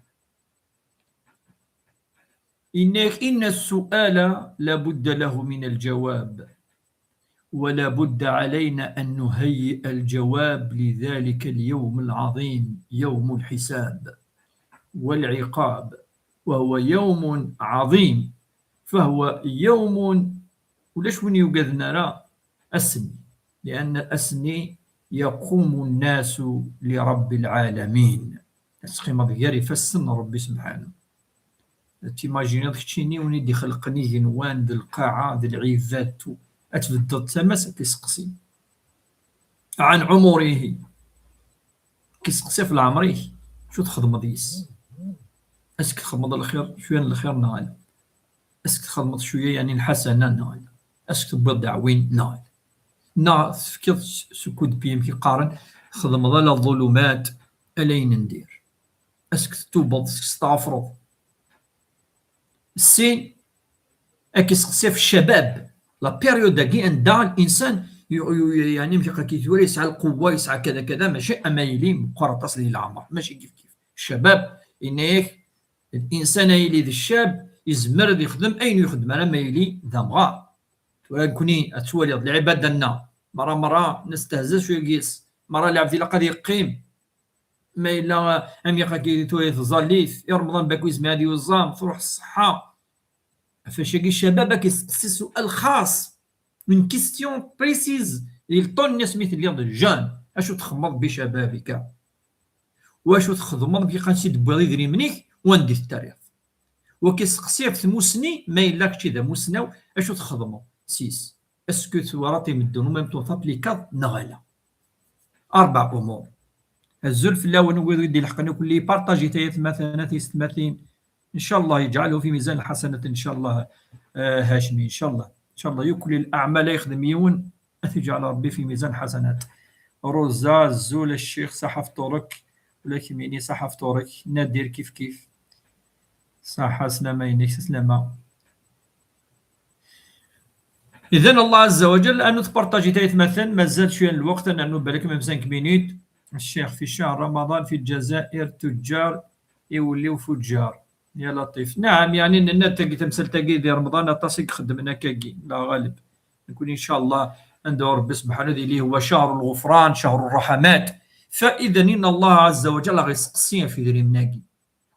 إن السؤال لابد له من الجواب، ولا بد علينا أن نهيئ الجواب لذلك اليوم العظيم، يوم الحساب والعقاب، وهو يوم عظيم. فهو يوم ولاش وين يوجدنا راه أسني، لأن الأسني يقوم الناس لرب العالمين. اسقيم ديالي فسن ربي سبحانه. تيماجيني كتشيني ونيدي خلقني جنوان د القاعة د العيفات أتبدل تماس كيسقسي عن عمره، كيسقسي في العمريه شو تخدم ديس، اسك تخدم الخير شويه الخير نال، اسك تخدم شويه يعني الحسنه نال، اسك تبغي دعوين نال نا فكر سكود بيم كي قارن خدم ظل الظلمات الين ندير، اسك توبض تستغفروا السين اكيسقسي في الشباب لا بيريود داكي ان دا الانسان يعني كيتولي يسعى القوه يسعى كذا كذا، ماشي امايلي مقرطاس لي العمر، ماشي كيف الشباب. انك الانسان يلي ذي الشاب يزمر يخدم اين يخدم، انا مايلي ذا مغار ولكني اتولي العباد لنا مره نستهزئ شويه كيس مره العبد الا قد يقيم ما الا ام يقا توي ظليث رمضان باكويز ما هذه وزام تروح الصحه. فاش يجي الشباب كيسقسي سؤال خاص من كيستيون بريسيز يلطون الناس مثل اليوم جان اشو تخمض بشبابك، واشو تخدم بقى شي دبوغي يدري منيك وندي التاريخ، وكيسقسي في موسني ما يلاكش ذا موسناو اشو تخدموا سيس اسكو ثوراتي من الدنيا ميم تو فابليكاد نغالا. اربع امور الزلف لا ونقول يدي الحقنا كل بارطاجي تايت مثلا تيستمثين ان شاء الله يجعله في ميزان الحسنات ان شاء الله. هاشمي ان شاء الله يكل الاعمال يخدم يون يجعل ربي في ميزان حسنات. روزا الزول الشيخ صحف طورك ولكن ميني صحف طورك نادير كيف صح سلامة ينيك سلامة. إذن الله عز وجل أنو تبارطاجي تايت مثلا مازال شوية الوقت أنو بالك ميم 5 مينيت. الشيخ في شهر رمضان في الجزائر تجار يوليو فجار يا لطيف. نعم يعني أننا تمثل تاقي ديال رمضان تصيق خدمنا كاكي لا غالب نكون إن شاء الله عنده ربي سبحانه اللي هو شهر الغفران شهر الرحمات. فإذا إن الله عز وجل غيسقسينا في ذري الناقي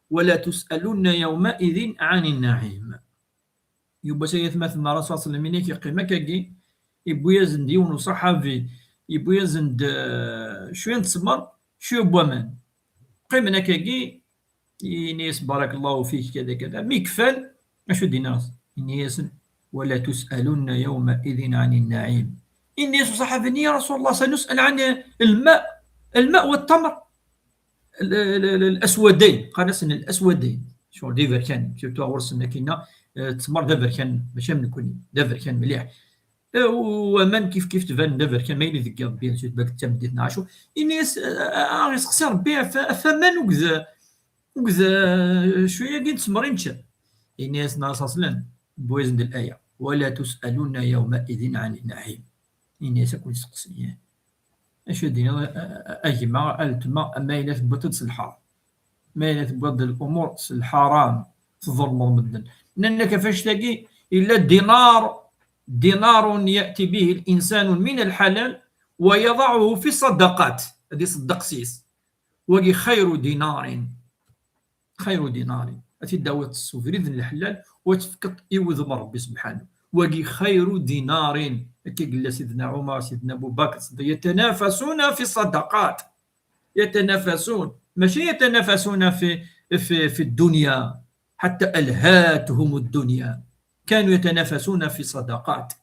ولا تسألون يومئذ عن النعيم. يبقى سيثمثل مع رسول صلى الله عليه وسلم يقيم كاكي يبويا يزن ديون صحابي يبويا يزن شوية تسمر شوية بوامان قيمنا كاكي إنيس بارك الله فيك كذا كذا مكفل أشو ديناس إنيس ولا تسألن يومئذ عن النعيم. إنيس صحابني يا رسول الله سنسأل عن الماء والتمر الأسودين قال الأسودين شو ديفر كان شفتوا ورسنا كنا تمر دافر كان ماشي من كوني دافر كان مليح ومن كيف تبان دافر كان ما يلي بيان سيت باك تمديت نعشو إنيس يسقسي ربي فمان وكذا شويه كي تسمرين تشا إنيس ناصصلن بوزن الآية ولا تسألون يومئذ عن النعيم. إنيس كل سقسيه اش دينا أجمع ألتما ما إلا تبغي الحرام ما إلا تبغي الأمور الحرام تظلم مدن لأن كيفاش تلاقي إلا دينار يأتي به الإنسان من الحلال ويضعه في الصدقات هذه صدقسيس وقي خير دينار أتي داوة السوفريد الحلال وتفكت إيوذ ربي سبحانه وقي خير دينار كي قال سيدنا عمر سيدنا أبو بكر يتنافسون في الصدقات ماشي يتنافسون في الدنيا حتى ألهاتهم الدنيا كانوا يتنافسون في الصدقات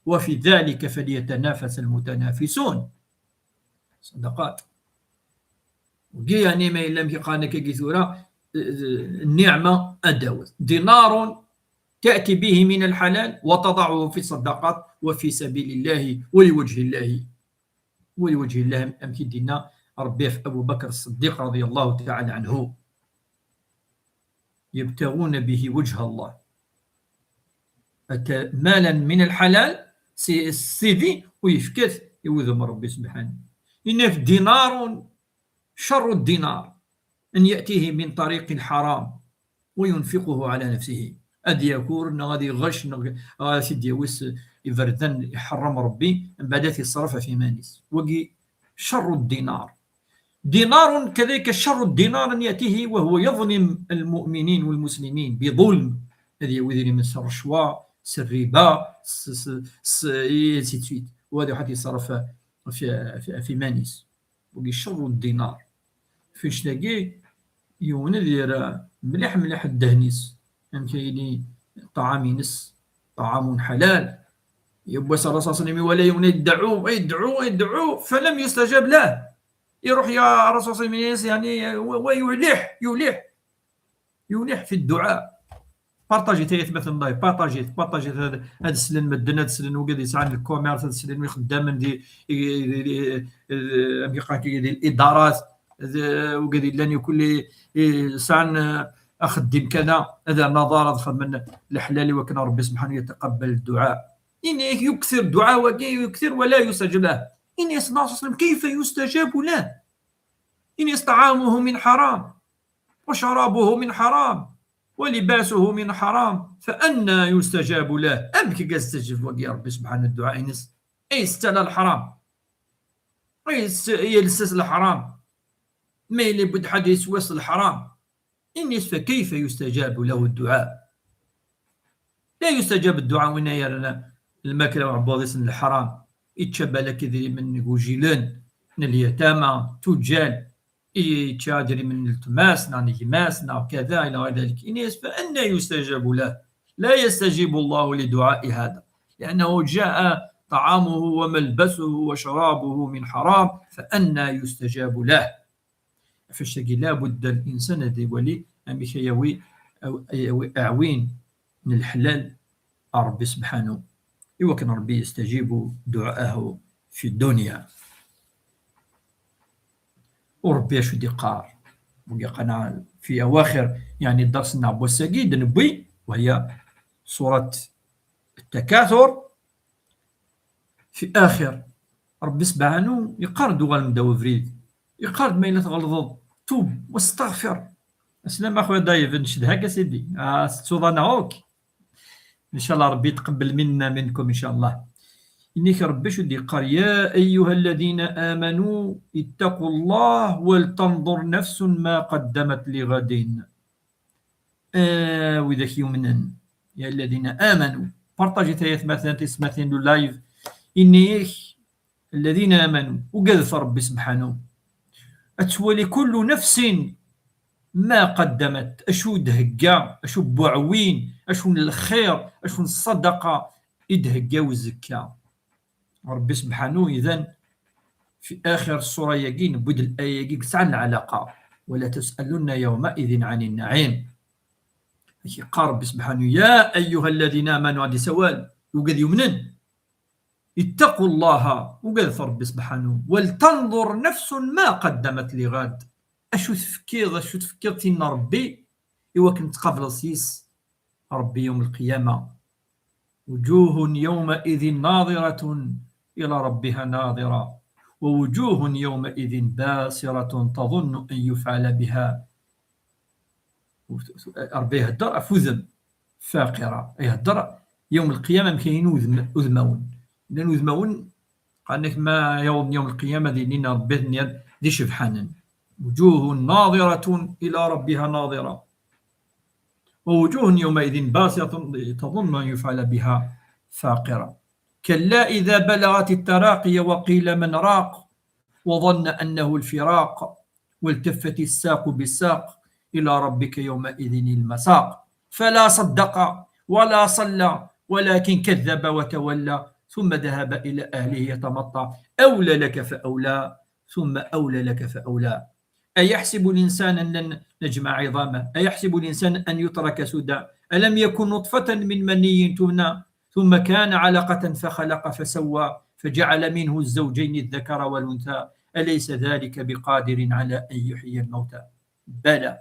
وفي ذلك فليتنافس المتنافسون صدقات وقي يعني ما إلا مكيقانا كيثورا النعمة أدوات دينار تأتي به من الحلال وتضعه في الصدقات وفي سبيل الله ولوجه الله أمكدنا ربي في أبو بكر الصديق رضي الله تعالى عنه يبتغون به وجه الله أتى مالا من الحلال السيدي ويفكث يوذم ربي سبحانه إن في دينار شر الدينار أن يأتيه من طريق الحرام وينفقه على نفسه أدي يكون غادي غش سيدي ويس يفردن يحرم ربي من بعد يصرف في مانيس وقي شر الدينار كذلك شر الدينار أن يأتيه وهو يظلم المؤمنين والمسلمين بظلم هذه يوذي من الرشوة الربا وهذا حتى يصرف في مانيس وقي شر الدينار فيش تلاقي يوندير مليح الدهنيس كايني طعام ينس طعام حلال يبوس الرسول صلى الله عليه وسلم ولا يدعو فلم يستجاب له يروح يا الرسول صلى الله عليه وسلم يعني ويلح في الدعاء بارطاجي تيثبت الله بارطاجي هذا السلن مدنا السلن وقد يسعى الكوميرس السلن ويخدم دي الادارات وقد لاني كل سان أخدم كذا هذا نظارة من الحلال وكان ربي سبحانه يتقبل الدعاء إن يكثر دعاء ويكثر ولا يستجاب له إن يصنع كيف يستجاب له إن طعامه من حرام وشرابه من حرام ولباسه من حرام فأنا يستجاب له أمك يستجيب وقي ربي سبحانه الدعاء إنس يستلى الحرام يلسس الحرام ما يلي بد حد يسوس الحرام إنس فكيف يستجاب له الدعاء لا يستجاب الدعاء وين يرى الماكلة وعبوضيس الحرام يتشبه لك ذي من وجيلان من اليتامى تجال يتشاجري من التماسنا نجماسنا وكذا إلى غير ذلك إنس فأنا يستجاب له لا يستجيب الله لدعاء هذا لأنه جاء طعامه وملبسه وشرابه من حرام فأنا يستجاب له فالشيء لا بد الإنسان ذي ولي أمك يوي أعوين من الحلال ربي سبحانه يوكن ربي يستجيب دعاءه في الدنيا وربي شو دقار وقنا في أواخر يعني الدرس نعبو السجيد نبي وهي سورة التكاثر في آخر ربي سبحانه يقارد غالمداو فريد يقارد ما إلا تغلظ توب واستغفر السلام اخويا دايف نشد هكا سيدي ستوضانا هوك ان شاء الله ربي يتقبل منا منكم ان شاء الله انك ربي شو دي قال يا ايها الذين امنوا اتقوا الله ولتنظر نفس ما قدمت لغد وذاك يومنا يا الذين امنوا بارطاجي ثلاث مثلا لايف اني الذين امنوا وقذف ربي سبحانه أتولي كل نفس ما قدمت، أشو دهكا، أشو بوعوين، أشو الخير، أشو الصدقة إدهكا وزكا. ربي سبحانه إذن في آخر السورة يقين نبود الآية يقين عن العلاقة ولا تسألن يومئذ عن النعيم. قال ربي سبحانه يا أيها الذين آمنوا، هذه سوال وقد يمنن اتقوا الله، وقال ربي سبحانه ولتنظر نفس ما قدمت لغد. أشو تفكير تين ربي إوا كنت قبل سيس ربي يوم القيامة وجوه يومئذ ناظرة إلى ربها ناظرة ووجوه يومئذ باسرة تظن أن يفعل بها ربي يهدر أفوذم فاقرة، يهدر يوم القيامة مكاين أذمون لأن أذمون قالك ما يوم القيامة ذي ربي ذي شبحانا وجوه ناظرة إلى ربها ناظرة ووجوه يومئذ باسرة تظن أن يفعل بها فاقرة. كلا إذا بلغت التراقي وقيل من راق وظن أنه الفراق والتفت الساق بالساق إلى ربك يومئذ المساق. فلا صدق ولا صلى ولكن كذب وتولى ثم ذهب إلى أهله يتمطى أولى لك فأولى ثم أولى لك فأولى. أيحسب الإنسان أن لن نجمع عظامه أيحسب الإنسان أن يترك سدى ألم يكن نطفة من مني تمنى ثم كان علقة فخلق فسوى فجعل منه الزوجين الذكر والأنثى أليس ذلك بقادر على أن يحيي الموتى بلى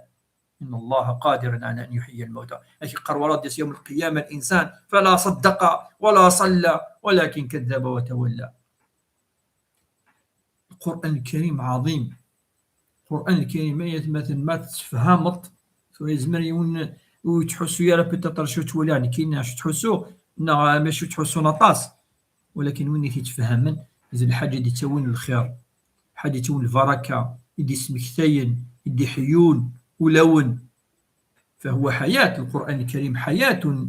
إن الله قادر على أن يحيي الموتى. أشي قرورات يوم القيامة الإنسان فلا صدق ولا صلى ولكن كذب وتولى. القرآن الكريم عظيم. القرآن الكريم مثل ما تفهمت يزمر وتحسوا يا ربي تطرشوا تولاني كاين شو تحسوا ماشي تحسوا نطاس ولكن وين تتفهمن زي الحاجة اللي تون الخير حاجة تون البركة يدي اسمك ثين يدي حيون ولون. فهو حياة القرآن الكريم حياة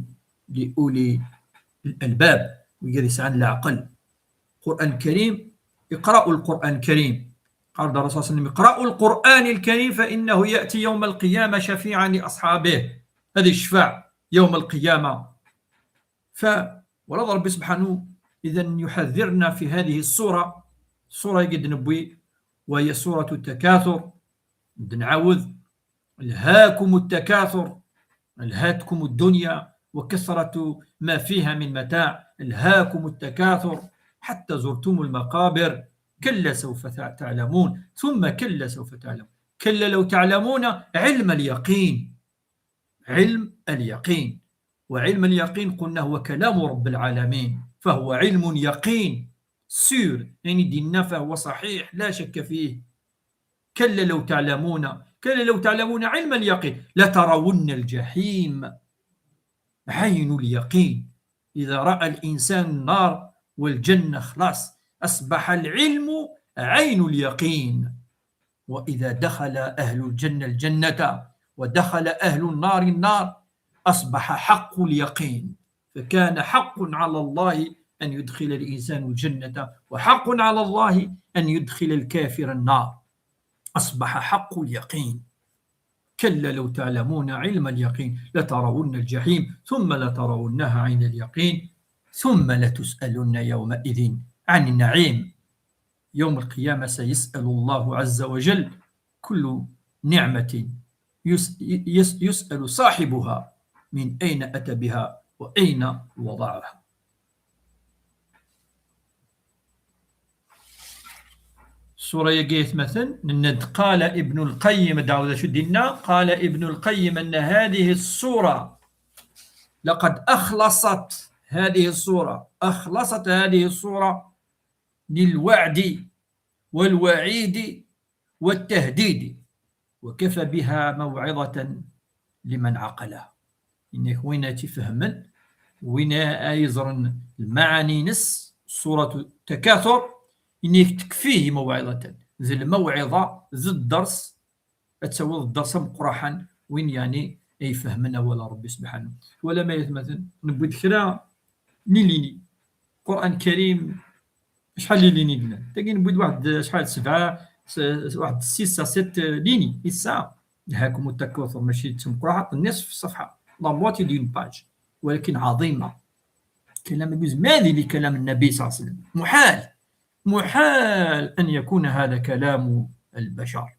لأولي الألباب ويجلس عن العقل. القرآن الكريم اقرأوا القرآن الكريم. قال الرسول صلى الله عليه وسلم اقرأوا القرآن الكريم فإنه يأتي يوم القيامة شفيعا لأصحابه. هذه الشفاعة يوم القيامة. ورضى ربي سبحانه إذن يحذرنا في هذه السورة قد نبوي وهي سورة التكاثر. نعوذ ألهاكم التكاثر ألهتكم الدنيا وكثرة ما فيها من متاع ألهاكم التكاثر حتى زرتم المقابر كلا سوف تعلمون ثم كلا سوف تعلمون كلا لو تعلمون علم اليقين. علم اليقين وعلم اليقين قلنا هو كلام رب العالمين فهو علم يقين سير يعني ديننا فهو صحيح لا شك فيه. كلا لو تعلمون علم اليقين لترون الجحيم عين اليقين. إذا رأى الإنسان النار والجنة خلاص أصبح العلم عين اليقين. وإذا دخل أهل الجنة الجنة ودخل أهل النار النار أصبح حق اليقين. فكان حق على الله أن يدخل الإنسان الجنة وحق على الله أن يدخل الكافر النار. أصبح حق اليقين. كلا لو تعلمون علم اليقين لترون الجحيم ثم لترونها عين اليقين ثم لتسألن يومئذ عن النعيم. يوم القيامة سيسأل الله عز وجل كل نعمة يسأل صاحبها من أين أتى بها وأين وضعها. سورة يقيت مثلا ند قال ابن القيم دعوة شدنا قال ابن القيم أن هذه السورة لقد أخلصت هذه السورة للوعد والوعيد والتهديد وكفى بها موعظة لمن عقلها. إنك وين تفهمن وين يزرن المعاني نس سورة التكاثر إنك تكفيه موعظة زي الموعظة زي الدرس تسوي الدرس مقرحا وين يعني أي فهمنا ولا ربي سبحانه ولا ما يتمثل نبغي ذكرى نيليني القرآن الكريم شحال ليني لنا تاكي نبغي واحد شحال 7 واحد 6 7 ليني في الساعة نهاكم التكاثر ماشي تمكر نصف الصفحة لا موتي دون باج، ولكن عظيمة. كلام يجوز ماذي لكلام النبي صلى الله عليه وسلم؟ محال، محال أن يكون هذا كلام البشر،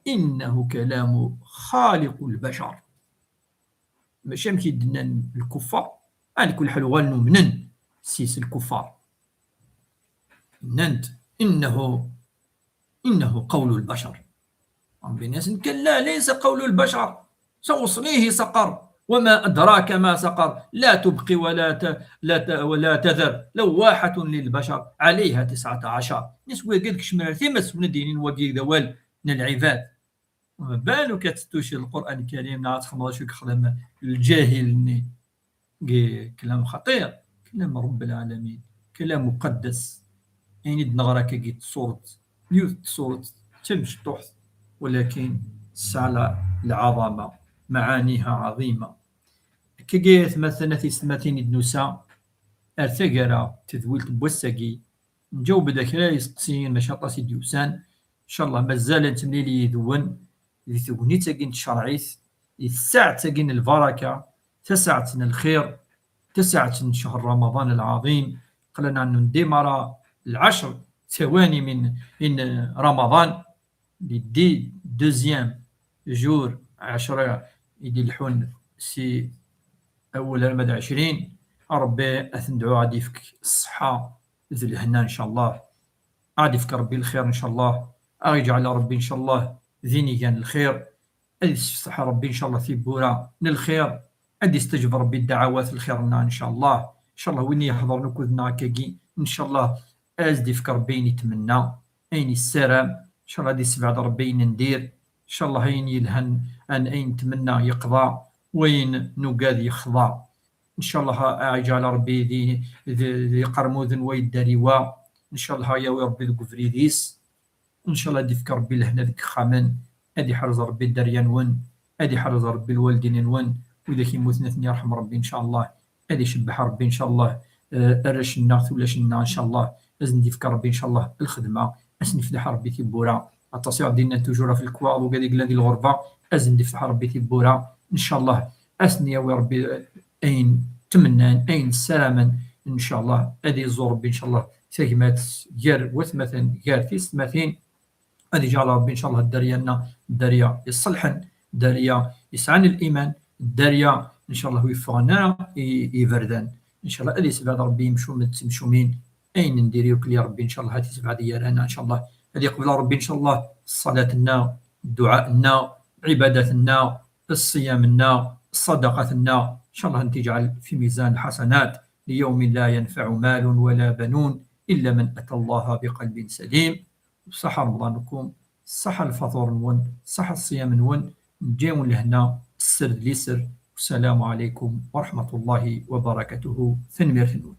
إنه كلام خالق البشر. ماشي كيدنا الكفار على كل حال غنو منن سيس الكفار ننت إنه قول البشر. بناس كلا ليس قول البشر، سأصليه سقر وما أدراك ما سقر لا تبقي ولا تذر لواحة للبشر عليها 19. نسوي قدك شمال ثمس من دينين وقيق دوال من العباد، وما بالك تستوشي القرآن الكريم نعت خمضة خدم الجاهل. كلام خطير، كلام رب العالمين، كلام مقدس. يعني نغرا كي صورة يوث صورة تمش تحت، ولكن سالة العظمة معانيها عظيمة. كي مثلا في سماتين النساء ارتقرا تذويل بوساقي نجاوب ذاك لا يسقسين نشاط سيدي وسان ان شاء الله مازال تمليلي يذون اللي تغني تاقين الشرعيث الساعة تاقين البركة، تسعة الخير، تسعة شهر رمضان العظيم. قلنا أنه نديمر العشر ثواني من رمضان دي دوزيام جور 10 يدي الحون سي أول رمضان 20. ربي أثندعو غادي يفك الصحة ذو الهنا إن شاء الله، غادي يفك ربي الخير إن شاء الله، يجعل ربي إن شاء الله ذيني كان الخير، غادي يصح ربي إن شاء الله في بورا من الخير، غادي يستجب ربي الدعوات الخير لنا إن شاء الله. إن شاء الله وين يحضر نكوذنا كاكي إن شاء الله أزدي يفك ربي يتمنى أين السلام إن شاء الله غادي يسبعد ربي ندير إن شاء الله أين يلهن أن أين نتمنى يقضى وين نقاد يخضى إن شاء الله. يجعل ربي ذي قرموذ ويداريوا إن شاء الله يا ربي ذو فريديس إن شاء الله ديفك ربي لهنا ذيك خامن هادي حرز ربي الدريان ون، هادي حرز ربي الوالدين ون، وإذا كيموتنا ثني يرحم ربي إن شاء الله، هادي شبح ربي إن شاء الله. الرشنا ثولاشنا إن شاء الله لازم ديفك ربي إن شاء الله الخدمة أسن يفتح ربي تيبورا التصير ديالنا توجورا في الكواض وكذا هذه الغربة أزن ديفتح ربي تيبورا إن شاء الله. أسني يا ربي أين تمنى أين سلاما إن شاء الله هذه الزور ربي إن شاء الله ساكمات جار وثمثا جار تيس مثين هذه جعل ربي إن شاء الله الدريانا الدريا يصلحن الدريا يسعن الإيمان الدريا إن شاء الله يفغنا يفردان إن شاء الله هذه سبعة ربي يمشومين أين نديري كل ربي إن شاء الله هذه سبعة ديالنا إن شاء الله هذه قبل ربي إن شاء الله صلاتنا دعائنا عبادتنا الصيامنا صدقتنا إن شاء الله أن تجعل في ميزان الحسنات ليوم لا ينفع مال ولا بنون إلا من أتى الله بقلب سليم. صح رمضانكم، صح الفطور نون، صح الصيام نون، نجيو لهنا السر لسر. والسلام عليكم ورحمة الله وبركاته. ثنمير ثنون.